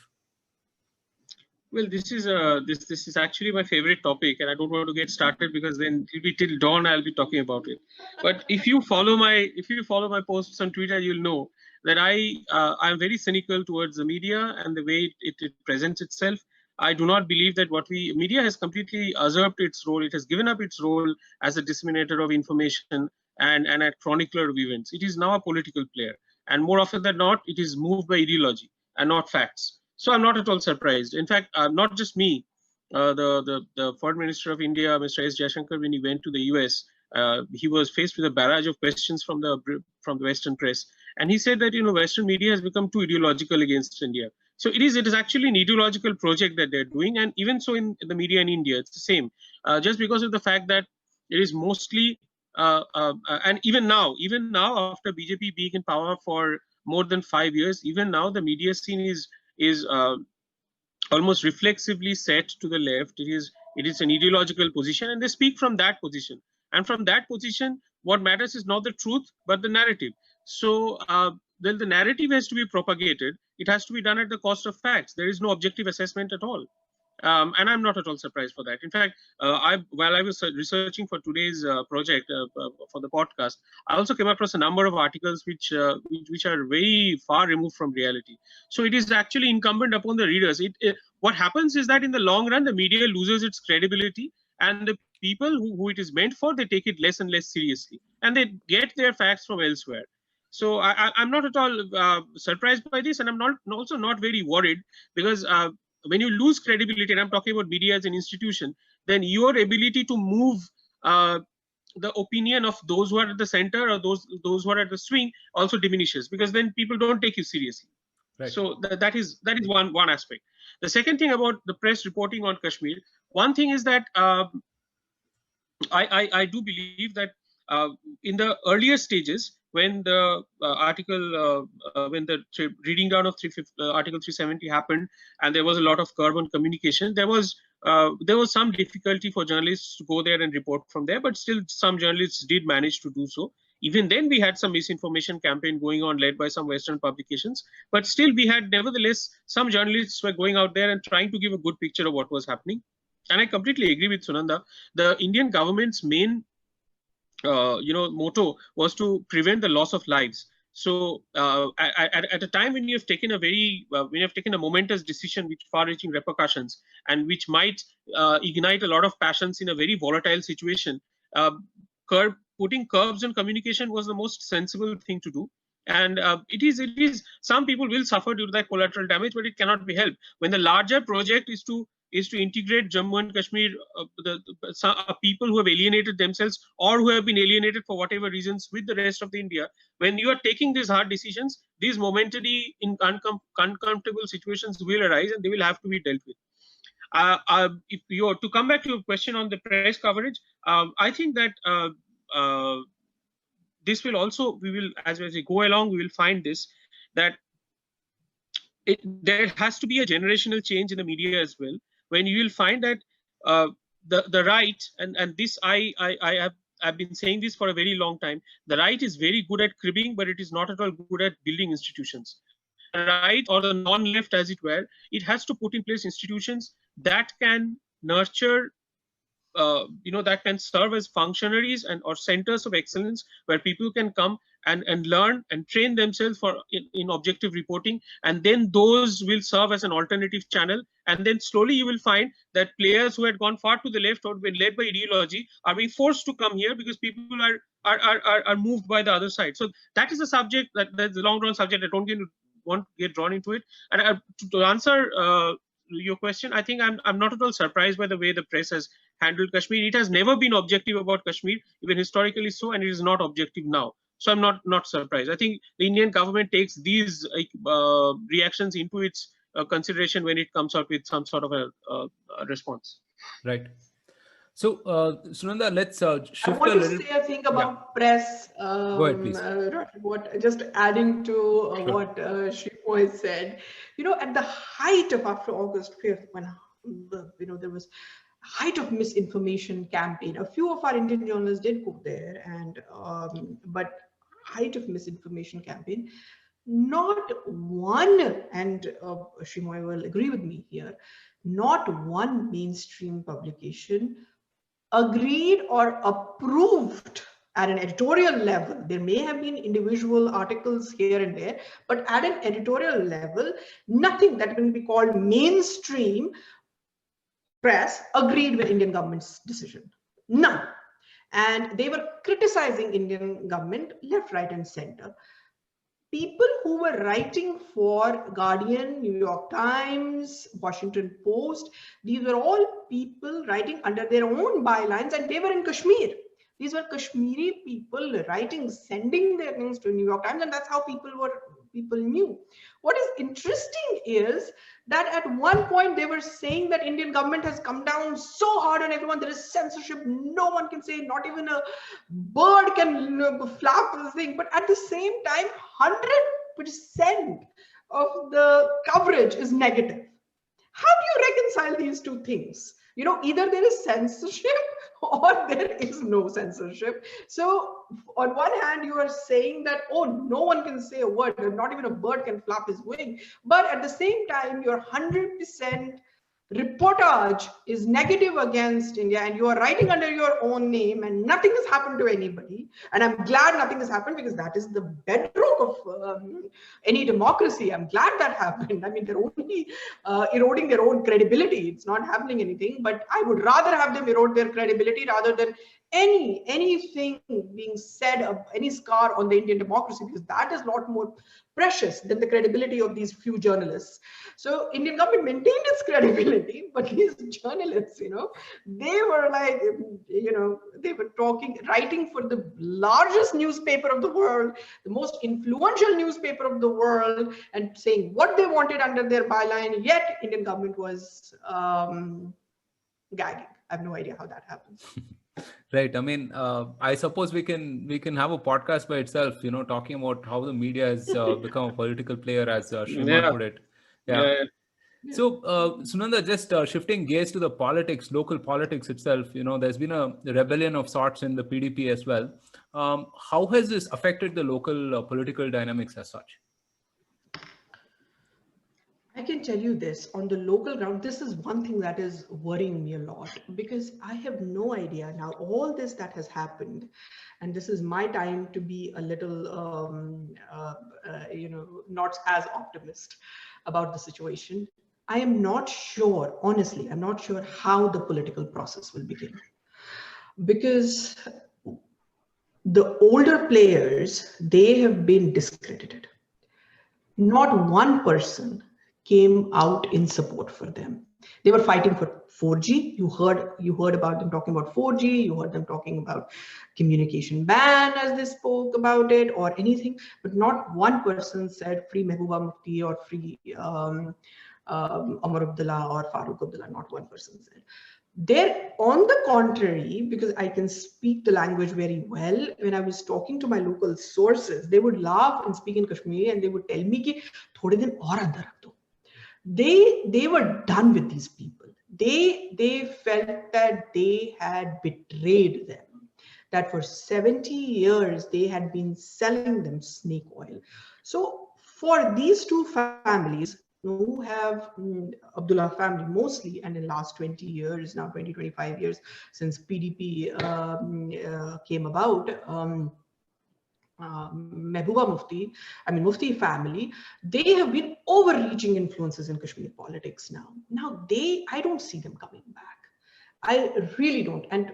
Well, this is actually my favorite topic, and I don't want to get started because then it'll be till dawn I'll be talking about it. But if you follow my posts on Twitter, you'll know that I'm very cynical towards the media and the way it presents itself. I do not believe that media has completely usurped its role. It has given up its role as a disseminator of information and a chronicler of events. It is now a political player, and more often than not, it is moved by ideology and not facts. So I'm not at all surprised. In fact, not just me. The Foreign Minister of India, Mr. S. Jaishankar, when he went to the US, he was faced with a barrage of questions from the Western press, and he said that Western media has become too ideological against India. So it is actually an ideological project that they're doing, and even so in the media in India, it's the same. Just because of the fact that it is mostly and even now after BJP being in power for more than 5 years, even now the media scene is almost reflexively set to the left. It is an ideological position, and they speak from that position. And from that position, what matters is not the truth, but the narrative. So then the narrative has to be propagated. It has to be done at the cost of facts. There is no objective assessment at all. And I'm not at all surprised for that. In fact, while I was researching for today's project for the podcast, I also came across a number of articles which are very far removed from reality. So it is actually incumbent upon the readers. What happens is that in the long run, the media loses its credibility, and the people who it is meant for, they take it less and less seriously, and they get their facts from elsewhere. So I'm not at all surprised by this, and I'm also not very worried, because when you lose credibility, and I'm talking about media as an institution, then your ability to move the opinion of those who are at the center or those who are at the swing also diminishes, because then people don't take you seriously. Right. So that is one aspect. The second thing about the press reporting on Kashmir, one thing is that I do believe that in the earlier stages, when the when the reading down of Article 370 happened, and there was a lot of curb on communication, there was some difficulty for journalists to go there and report from there, but still some journalists did manage to do so. Even then, we had some misinformation campaign going on, led by some Western publications, but still we had, nevertheless, some journalists were going out there and trying to give a good picture of what was happening. And I completely agree with Sunanda. The Indian government's main motto was to prevent the loss of lives. So at a time when you have taken a momentous decision with far-reaching repercussions, and which might ignite a lot of passions in a very volatile situation, putting curbs on communication was the most sensible thing to do. And it is some people will suffer due to that collateral damage, but it cannot be helped. When the larger project is to is to integrate Jammu and Kashmir, people who have alienated themselves or who have been alienated for whatever reasons with the rest of the India. When you are taking these hard decisions, these momentary uncomfortable situations will arise and they will have to be dealt with. If you are to come back to your question on the press coverage, I think that this will also, we will, as we go along, we will find this, that there has to be a generational change in the media as well, when you will find that the right, and this I've been saying this for a very long time, the right is very good at cribbing, but it is not at all good at building institutions. The right, or the non-left as it were, it has to put in place institutions that can nurture, that can serve as functionaries and or centers of excellence where people can come and learn and train themselves for in objective reporting, and then those will serve as an alternative channel. And then slowly you will find that players who had gone far to the left or been led by ideology are being forced to come here because people are moved by the other side. So that is a subject that's a long run subject. I don't want to get drawn into it. And to answer your question, I think I'm not at all surprised by the way the press has handled Kashmir. It has never been objective about Kashmir, even historically so, and it is not objective now. So I'm not surprised. I think the Indian government takes these reactions into its consideration when it comes out with some sort of a response. Right. So, Sunanda, let's shift I want a little. to say a thing about press. Go ahead, please. Just adding to what Sreemoy said, at the height of after August 5th, when there was height of misinformation campaign. A few of our Indian journalists did go there, and but height of misinformation campaign. Not one, and Sreemoy will agree with me here, not one mainstream publication agreed or approved at an editorial level. There may have been individual articles here and there, but at an editorial level, nothing that can be called mainstream press agreed with Indian government's decision. None. And they were criticizing Indian government left, right, and center. People who were writing for Guardian, New York Times, Washington Post, these were all people writing under their own bylines, and they were in Kashmir. These were Kashmiri people writing, sending their things to New York Times, and that's how people knew. What is interesting is that at one point they were saying that Indian government has come down so hard on everyone. There is censorship. No one can say, not even a bird can flap this thing. But at the same time, 100% of the coverage is negative. How do you reconcile these two things? Either there is censorship or there is no censorship. So on one hand, you are saying that, oh, no one can say a word, not even a bird can flap his wing. But at the same time, your 100% reportage is negative against India, and you are writing under your own name, and nothing has happened to anybody. And I'm glad nothing has happened, because that is the bedrock of any democracy. I'm glad that happened. I mean, they're only eroding their own credibility. It's not happening anything, but I would rather have them erode their credibility rather than anything being said of any scar on the Indian democracy, because that is a lot more precious than the credibility of these few journalists. So Indian government maintained its credibility, but these journalists, they were like, they were writing for the largest newspaper of the world, the most influential newspaper of the world, and saying what they wanted under their byline, yet Indian government was gagging. I have no idea how that happens. Right. I mean, I suppose we can have a podcast by itself, talking about how the media has become a political player, as Sreemoy put it. Yeah. So, Sunanda, just shifting gears to the politics, local politics itself, there's been a rebellion of sorts in the PDP as well. How has this affected the local political dynamics as such? I can tell you this, on the local ground, this is one thing that is worrying me a lot, because I have no idea now, all this that has happened, and this is my time to be a little, not as optimist about the situation. I am not sure, honestly, I'm not sure how the political process will begin, because the older players, they have been discredited. Not one person came out in support for them. They were fighting for 4G. You heard about them talking about 4G. You heard them talking about communication ban as they spoke about it or anything. But not one person said free Mehbooba Mufti or free Omar Abdullah or Farooq Abdullah. Not one person said. They're on the contrary, because I can speak the language very well. When I was talking to my local sources, they would laugh and speak in Kashmiri, and they would tell me ki thode din aur andar rakh do. They were done with these people. They felt that they had betrayed them, that for 70 years they had been selling them snake oil. So for these two families who have Abdullah family mostly, and in the last 20 years, now 20, 25 years since PDP came about, Mehbooba Mufti, Mufti family, they have been overreaching influences in Kashmir politics now. Now I don't see them coming back. I really don't. And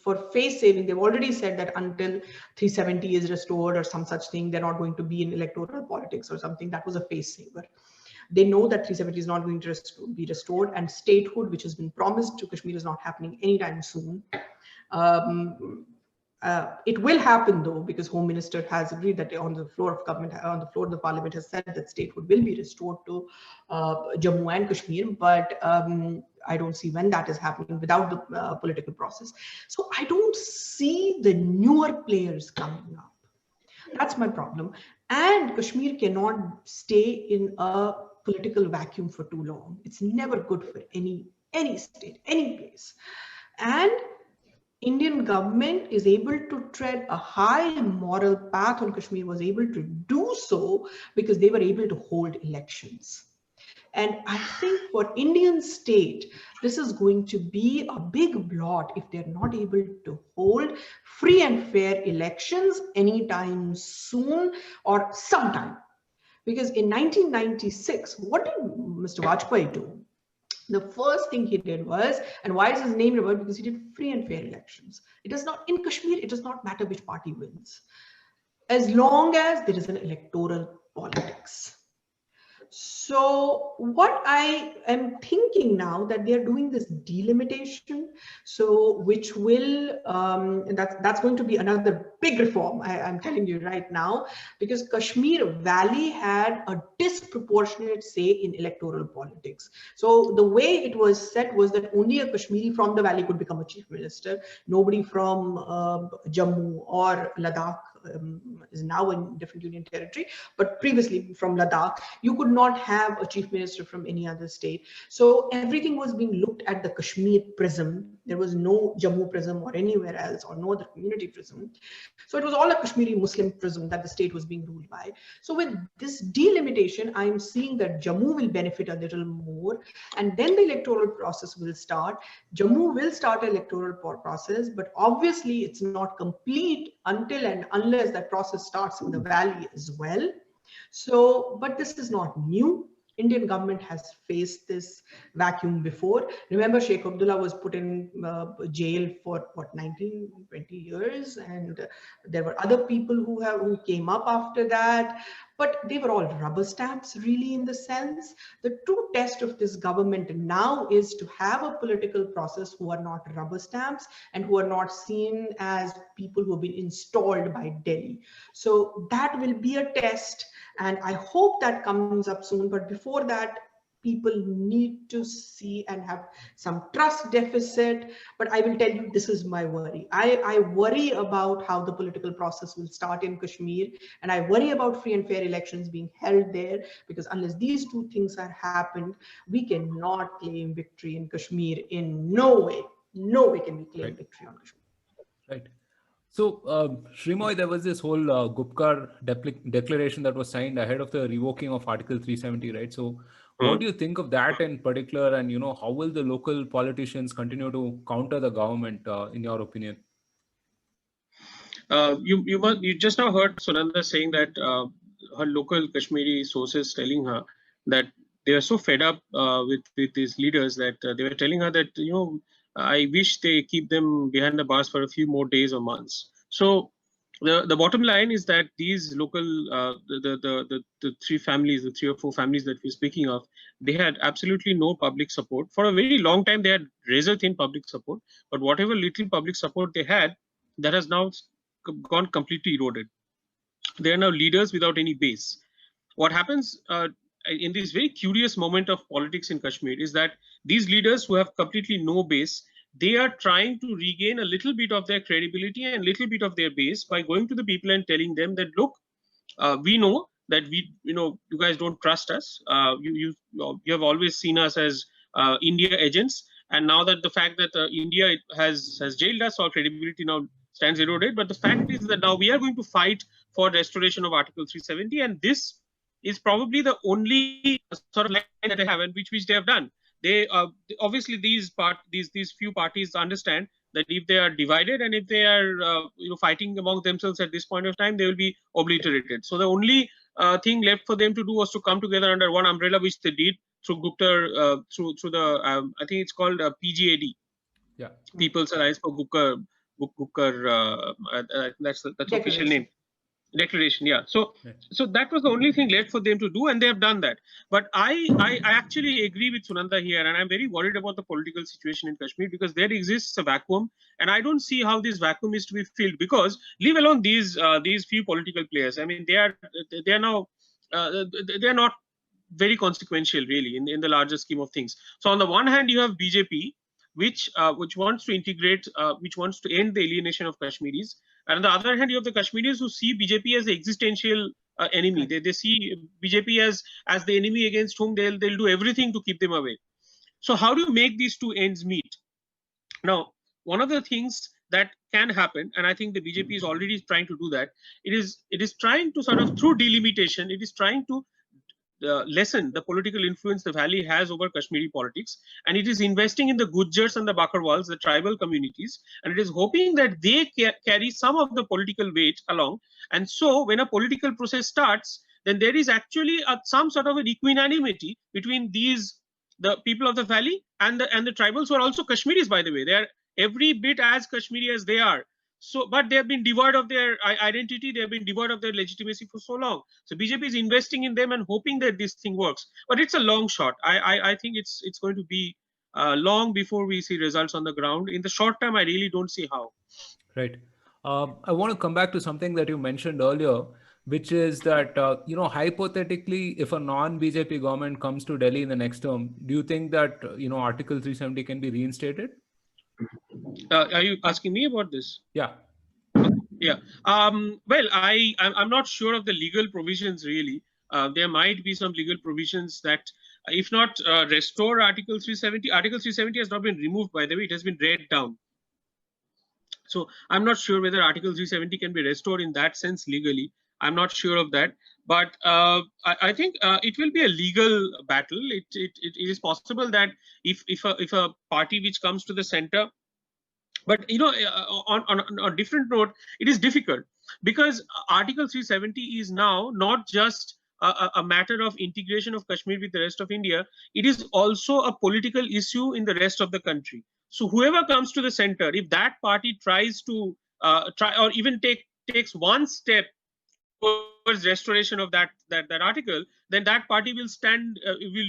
for face saving, they've already said that until 370 is restored or some such thing, they're not going to be in electoral politics or something. That was a face saver. They know that 370 is not going to be restored, and statehood, which has been promised to Kashmir, is not happening anytime soon. It will happen though, because Home Minister has agreed that on the floor of government, on the floor of the parliament, has said that statehood will be restored to Jammu and Kashmir, but I don't see when that is happening without the political process. So I don't see the newer players coming up. That's my problem. And Kashmir cannot stay in a political vacuum for too long. It's never good for any state, any place. And Indian government is able to tread a high moral path on Kashmir, was able to do so because they were able to hold elections. And I think for Indian state, this is going to be a big blot if they're not able to hold free and fair elections anytime soon or sometime. Because in 1996, what did Mr. Vajpayee do? The first thing he did was, and why is his name revered? Because he did free and fair elections. It does not, in Kashmir, it does not matter which party wins, as long as there is an electoral politics. So what I am thinking now, that they're doing this delimitation, so which will, and that's going to be another big reform, I'm telling you right now, because Kashmir Valley had a disproportionate say in electoral politics. So the way it was set was that only a Kashmiri from the valley could become a chief minister. Nobody from Jammu or Ladakh is now in different union territory, but previously from Ladakh, you could not have a chief minister from any other state. So everything was being looked at the Kashmir prism. There was no Jammu prism or anywhere else, or no other community prism. So it was all a Kashmiri Muslim prism that the state was being ruled by. So with this delimitation, I'm seeing that Jammu will benefit a little more, and then the electoral process will start. Jammu will start an electoral process, but obviously it's not complete until and unless that process starts in the valley as well. So, but this is not new. Indian government has faced this vacuum before. Remember, Sheikh Abdullah was put in jail for what, 19, 20 years, and there were other people who came up after that, but they were all rubber stamps, really, in the sense. The true test of this government now is to have a political process who are not rubber stamps and who are not seen as people who have been installed by Delhi. So that will be a test, and I hope that comes up soon. But before that, people need to see and have some trust deficit. But I will tell you, this is my worry. I worry about how the political process will start in Kashmir, and I worry about free and fair elections being held there, because unless these two things are happened, we cannot claim victory in Kashmir in no way. No way can we claim victory on Kashmir. Right. So, Sreemoy, there was this whole Gupkar Declaration that was signed ahead of the revoking of Article 370, right? So, what do you think of that in particular, and how will the local politicians continue to counter the government, in your opinion? You just now heard Sunanda saying that her local Kashmiri sources telling her that they are so fed up with these leaders that they were telling her that I wish they keep them behind the bars for a few more days or months. So the bottom line is that these local the three families, the 3 or 4 families that we're speaking of, they had absolutely no public support for a very long time. They had razor thin public support, but whatever little public support they had, that has now gone completely eroded. They are now leaders without any base. What happens in this very curious moment of politics in Kashmir is that these leaders who have completely no base, they are trying to regain a little bit of their credibility and little bit of their base by going to the people and telling them that, look, we know that you guys don't trust us. You have always seen us as India agents, and now that the fact that India has jailed us, our credibility now stands eroded. But the fact is that now we are going to fight for restoration of Article 370, and this is probably the only sort of line that they have, and which they have done. They obviously these few parties understand that if they are divided and if they are fighting among themselves at this point of time, they will be obliterated. So the only thing left for them to do was to come together under one umbrella, which they did through Gupkar, through the I think it's called PGAD, yeah, People's Alliance for Gupkar. That's the official name. Declaration, yeah. So that was the only thing left for them to do, and they have done that. But I actually agree with Sunanda here, and I'm very worried about the political situation in Kashmir, because there exists a vacuum, and I don't see how this vacuum is to be filled. Because leave alone these few political players, I mean, they are now they are not very consequential really in the larger scheme of things. So on the one hand, you have BJP, which wants to integrate, which wants to end the alienation of Kashmiris. And on the other hand, you have the Kashmiris who see BJP as the existential enemy. They see BJP as the enemy against whom they'll do everything to keep them away. So how do you make these two ends meet? Now, one of the things that can happen, and I think the BJP is already trying to do that, it is trying to sort of, through delimitation, it is trying to lessen the political influence the valley has over Kashmiri politics, and it is investing in the Gujjars and the Bakarwals, the tribal communities, and it is hoping that they carry some of the political weight along. And so when a political process starts, then there is actually some sort of an equanimity between the people of the valley and the tribals, who are also Kashmiris, by the way. They are every bit as Kashmiri as they are. So, but they have been devoid of their identity. They have been devoid of their legitimacy for so long. So BJP is investing in them and hoping that this thing works. But it's a long shot. I think it's going to be long before we see results on the ground. In the short term, I really don't see how. Right. I want to come back to something that you mentioned earlier, which is that, hypothetically, if a non-BJP government comes to Delhi in the next term, do you think that, Article 370 can be reinstated? Are you asking me about this? Yeah. Yeah. Well, I'm not sure of the legal provisions really. There might be some legal provisions that, if not restore Article 370, Article 370 has not been removed, by the way, it has been read down. So I'm not sure whether Article 370 can be restored in that sense legally. I'm not sure of that. But I think it will be a legal battle. It is possible that if a party which comes to the center, but on a different note, it is difficult, because Article 370 is now not just a matter of integration of Kashmir with the rest of India. It is also a political issue in the rest of the country. So whoever comes to the center, if that party tries to or even takes one step towards restoration of that article, then that party will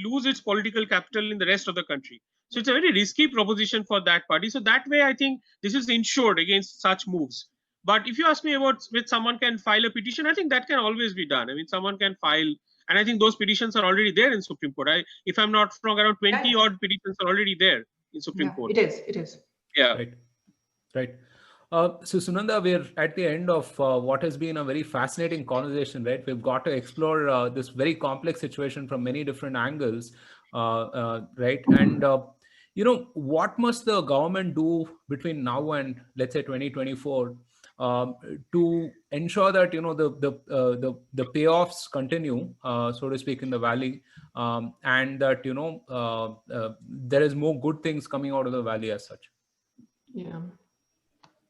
lose its political capital in the rest of the country. So it's a very risky proposition for that party. So that way, I think this is insured against such moves. But if you ask me about which someone can file a petition, I think that can always be done. I mean, someone can file, and I think those petitions are already there in Supreme Court. If I'm not wrong, around 20 odd petitions are already there in Supreme Court. It is. Yeah. Right. So Sunanda, we're at the end of what has been a very fascinating conversation, right? We've got to explore this very complex situation from many different angles, right? And what must the government do between now and, let's say, 2024 to ensure that the payoffs continue, so to speak, in the valley, and that there is more good things coming out of the valley as such? Yeah.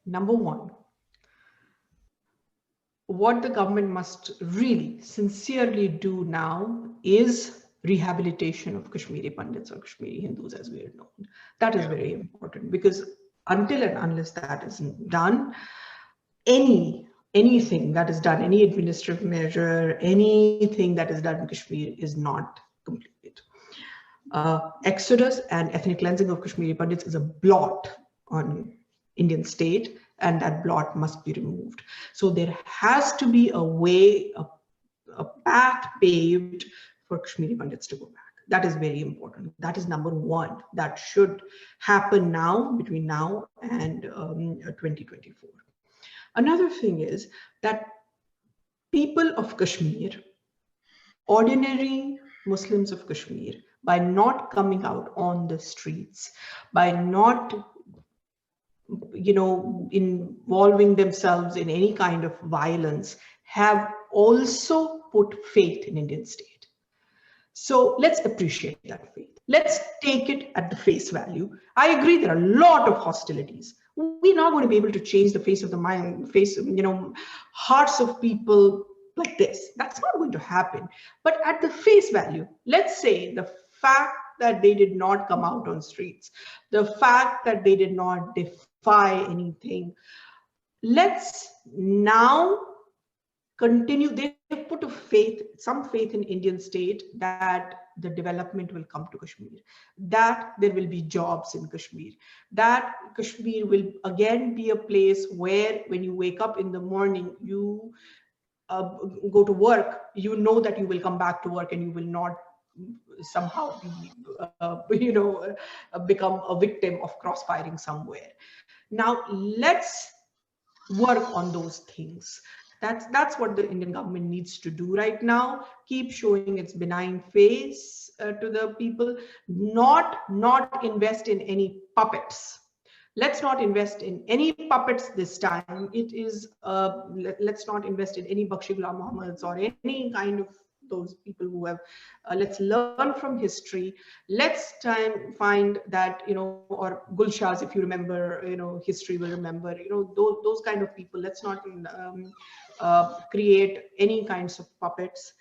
Number one, what the government must really sincerely do now is rehabilitation of Kashmiri Pandits or Kashmiri Hindus, as we are known. That is very important, because until and unless that isn't done, any anything that is done, any administrative measure, anything that is done in Kashmir is not completed. Exodus and ethnic cleansing of Kashmiri Pandits is a blot on Indian state, and that blot must be removed. So there has to be a way, a path paved for Kashmiri Pandits to go back. That is very important. That is number one. That should happen now, between now and 2024. Another thing is that people of Kashmir, ordinary Muslims of Kashmir, by not coming out on the streets, by not, involving themselves in any kind of violence, have also put faith in Indian state. So let's appreciate that faith. Let's take it at the face value. I agree there are a lot of hostilities. We're not going to be able to change the face of the mind, hearts of people like this. That's not going to happen. But at the face value, let's say the fact that they did not come out on streets, the fact that they did not defy anything, let's now continue. They have put some faith in Indian state that the development will come to Kashmir, that there will be jobs in Kashmir, that Kashmir will again be a place where when you wake up in the morning, you go to work, you know that you will come back to work and you will not somehow be, become a victim of crossfiring somewhere. Now let's work on those things. That's what the Indian government needs to do right now. Keep showing its benign face to the people. Not invest in any puppets. Let's not invest in any puppets this time. It is let's not invest in any Bakshi Ghulam Muhammads or any kind of those people who have. Let's learn from history. Let's find that, or Gulshas, if you remember, history will remember, those kind of people. Let's not create any kinds of puppets.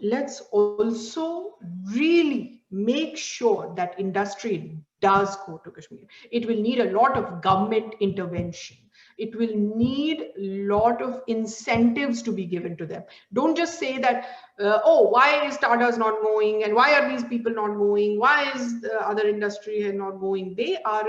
Let's also really make sure that industry does go to Kashmir. It will need a lot of government intervention. It will need a lot of incentives to be given to them. Don't just say that, why is Tata's not going? And why are these people not going? Why is the other industry not going? They are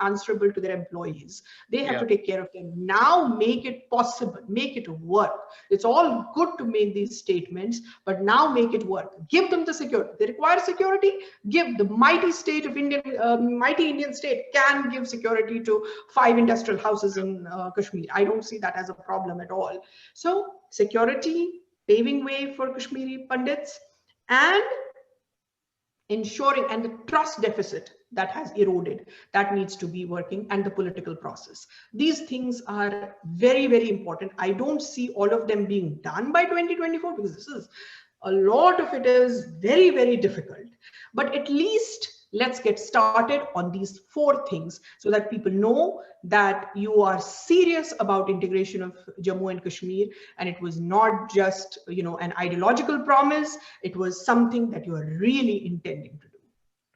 answerable to their employees. They have to take care of them. Now make it possible, make it work. It's all good to make these statements, but now make it work. Give them the security. They require security. Give the mighty state of mighty Indian state can give security to 5 industrial houses in Kashmir. I don't see that as a problem at all. So security, paving way for Kashmiri Pandits, and ensuring, and the trust deficit that has eroded, that needs to be working, and the political process. These things are very, very important. I don't see all of them being done by 2024, because a lot of it is very, very difficult. But at least let's get started on these 4 things so that people know that you are serious about integration of Jammu and Kashmir, and it was not just, an ideological promise. It was something that you are really intending to do.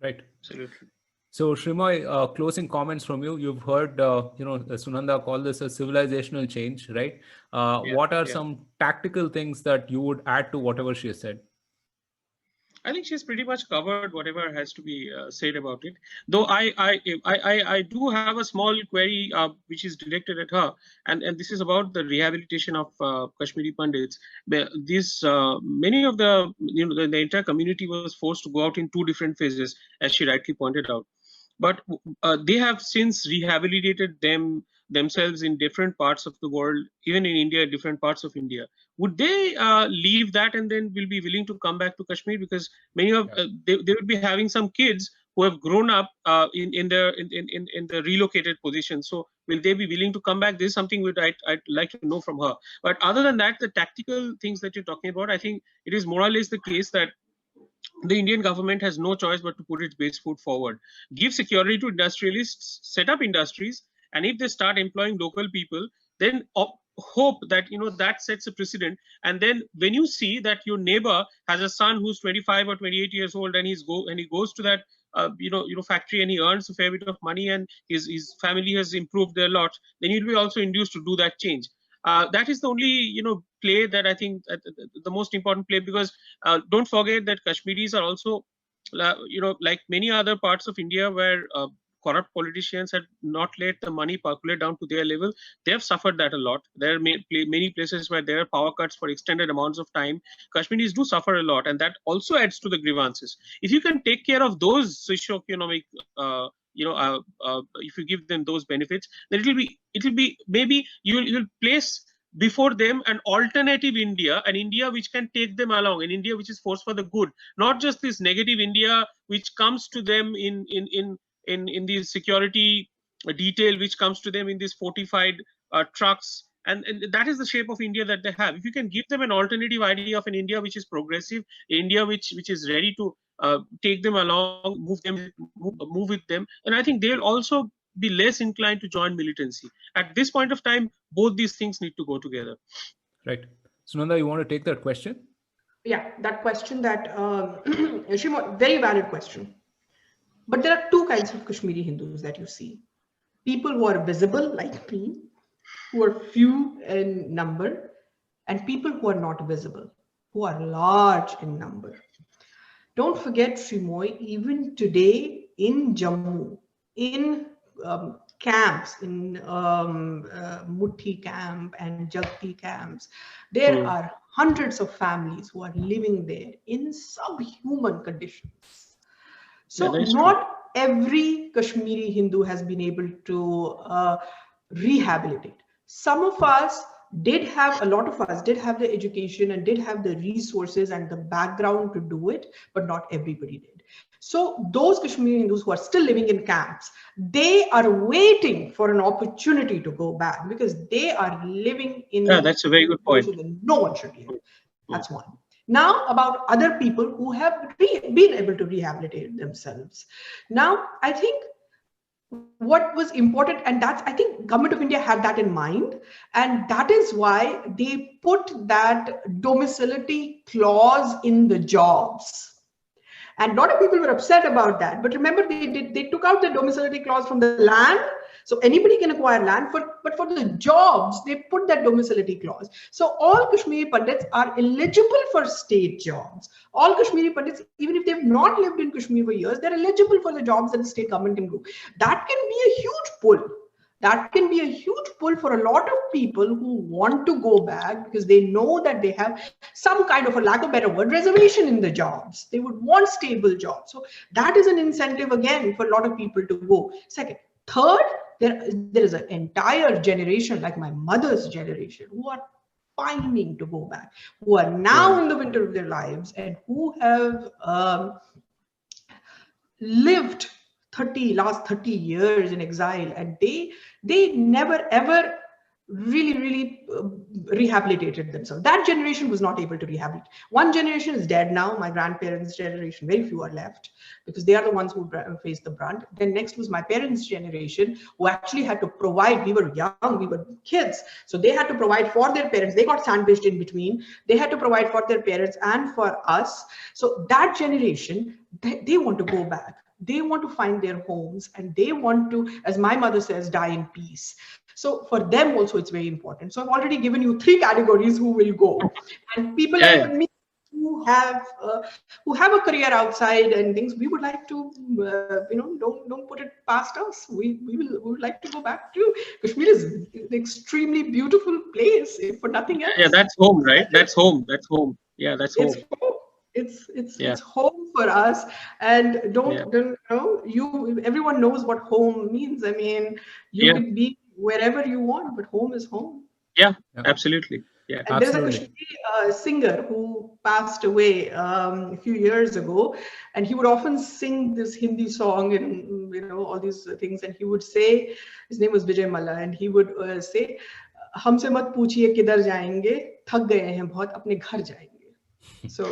Right. Absolutely. So, Sreemoy, closing comments from you. You've heard, Sunanda call this a civilizational change, right? What are some tactical things that you would add to whatever she has said? I think she's pretty much covered whatever has to be said about it. Though I do have a small query which is directed at her, and this is about the rehabilitation of Kashmiri Pandits. Many of the entire community was forced to go out in 2 different phases, as she rightly pointed out. But they have since rehabilitated themselves in different parts of the world, even in India, different parts of India. Would they leave that and then will be willing to come back to Kashmir? Because many of they would be having some kids who have grown up in the relocated position. So will they be willing to come back? This is something which I'd like to know from her. But other than that, the tactical things that you're talking about, I think it is more or less the case that the Indian government has no choice but to put its best foot forward, give security to industrialists, set up industries, and if they start employing local people, then hope that that sets a precedent. And then when you see that your neighbor has a son who's 25 or 28 years old, and he goes to that factory and he earns a fair bit of money, and his family has improved a lot, then you'll be also induced to do that change. That is the only play that I think the most important play, because don't forget that Kashmiris are also like many other parts of India where corrupt politicians had not let the money percolate down to their level. They have suffered that a lot. There are many places where there are power cuts for extended amounts of time. Kashmiris do suffer a lot, and that also adds to the grievances. If you can take care of those socio-economic, if you give them those benefits, then it'll be maybe you'll place before them an alternative India, an India which can take them along, an India which is forced for the good, not just this negative India which comes to them in the security detail, which comes to them in these fortified trucks. And that is the shape of India that they have. If you can give them an alternative idea of an India which is progressive, India which is ready to take them along, move with them, and I think they'll also be less inclined to join militancy. At this point of time, both these things need to go together. Right. Sunanda, you want to take that question? Yeah, that question that Sreemoy, very valid question. But there are two kinds of Kashmiri Hindus that you see. People who are visible, like me, who are few in number, and people who are not visible, who are large in number. Don't forget, Sreemoy, even today in Jammu, in camps, in Muthi camp and Jagti camps, there are hundreds of families who are living there in subhuman conditions. So not every Kashmiri Hindu has been able to rehabilitate. Some of us did have, a lot of us did have the education and did have the resources and the background to do it, but not everybody did. So those Kashmiri Hindus who are still living in camps, they are waiting for an opportunity to go back because they are living in. Yeah, that's a very good point. No one should live. That's one. Now about other people who have been able to rehabilitate themselves. Now, I think what was important, and that's, I think Government of India had that in mind, and that is why they put that domicility clause in the jobs. And a lot of people were upset about that. But remember, they took out the domicility clause from the land. So anybody can acquire land, but for the jobs, they put that domicility clause. So all Kashmiri Pandits are eligible for state jobs. All Kashmiri Pandits, even if they've not lived in Kashmir for years, they're eligible for the jobs that the state government can do. That can be a huge pull. That can be a huge pull for a lot of people who want to go back because they know that they have some kind of, a lack of better word, reservation in the jobs. They would want stable jobs. So that is an incentive again for a lot of people to go. Second. Third, there is an entire generation, like my mother's generation, who are pining to go back, who are now in the winter of their lives and who have lived last 30 years in exile, and they never ever really rehabilitated themselves. That generation was not able to rehabilitate. One generation is dead now, my grandparents' generation, very few are left because they are the ones who faced the brunt. Then next was my parents' generation, who actually had to provide. We were young, we were kids, so they had to provide for their parents. They got sandwiched in between. They had to provide for their parents and for us. So that generation, they want to go back. They want to find their homes, and they want to, as my mother says, die in peace. So for them also, it's very important. So I've already given you 3 categories who will go, and people like me who have a career outside and things. We would like to, don't put it past us. We would like to go back to Kashmir. Is an extremely beautiful place, if for nothing else. Yeah, that's home, right? That's home. That's home. Yeah, that's home. It's home for us, and everyone knows what home means. I mean, you can be wherever you want, but home is home. Yeah, absolutely. Yeah, and there's a Kashmiri singer who passed away a few years ago, and he would often sing this Hindi song and all these things, and he would say, his name was Vijay Malla, and he would say, "हमसे मत पूछिए किधर जाएंगे, थक गए हैं बहुत, अपने घर जाएंगे." So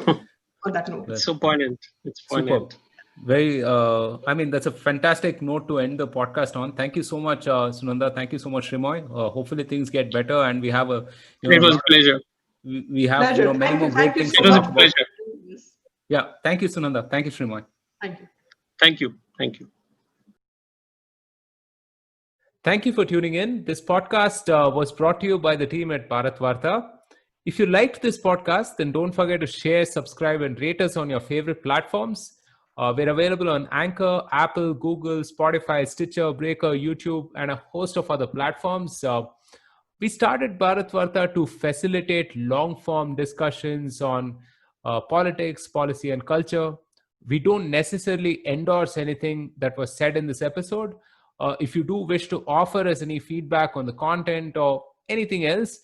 on that note, it's so poignant. It's poignant. Super. Very, that's a fantastic note to end the podcast on. Thank you so much, Sunanda. Thank you so much, Sreemoy. Hopefully things get better, and we have it was a pleasure. We have many more great things to talk about. Pleasure. Yeah, thank you, Sunanda. Thank you, Sreemoy. Thank you. Thank you. Thank you. Thank you for tuning in. This podcast was brought to you by the team at Bharatvaarta. If you liked this podcast, then don't forget to share, subscribe, and rate us on your favorite platforms. We're available on Anchor, Apple, Google, Spotify, Stitcher, Breaker, YouTube, and a host of other platforms. We started Bharatvaarta to facilitate long-form discussions on politics, policy, and culture. We don't necessarily endorse anything that was said in this episode. If you do wish to offer us any feedback on the content or anything else,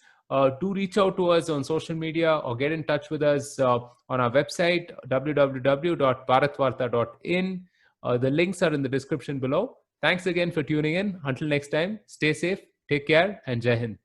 do reach out to us on social media or get in touch with us on our website, www.bharatvaarta.in. The links are in the description below. Thanks again for tuning in. Until next time, stay safe, take care, and Jai Hind.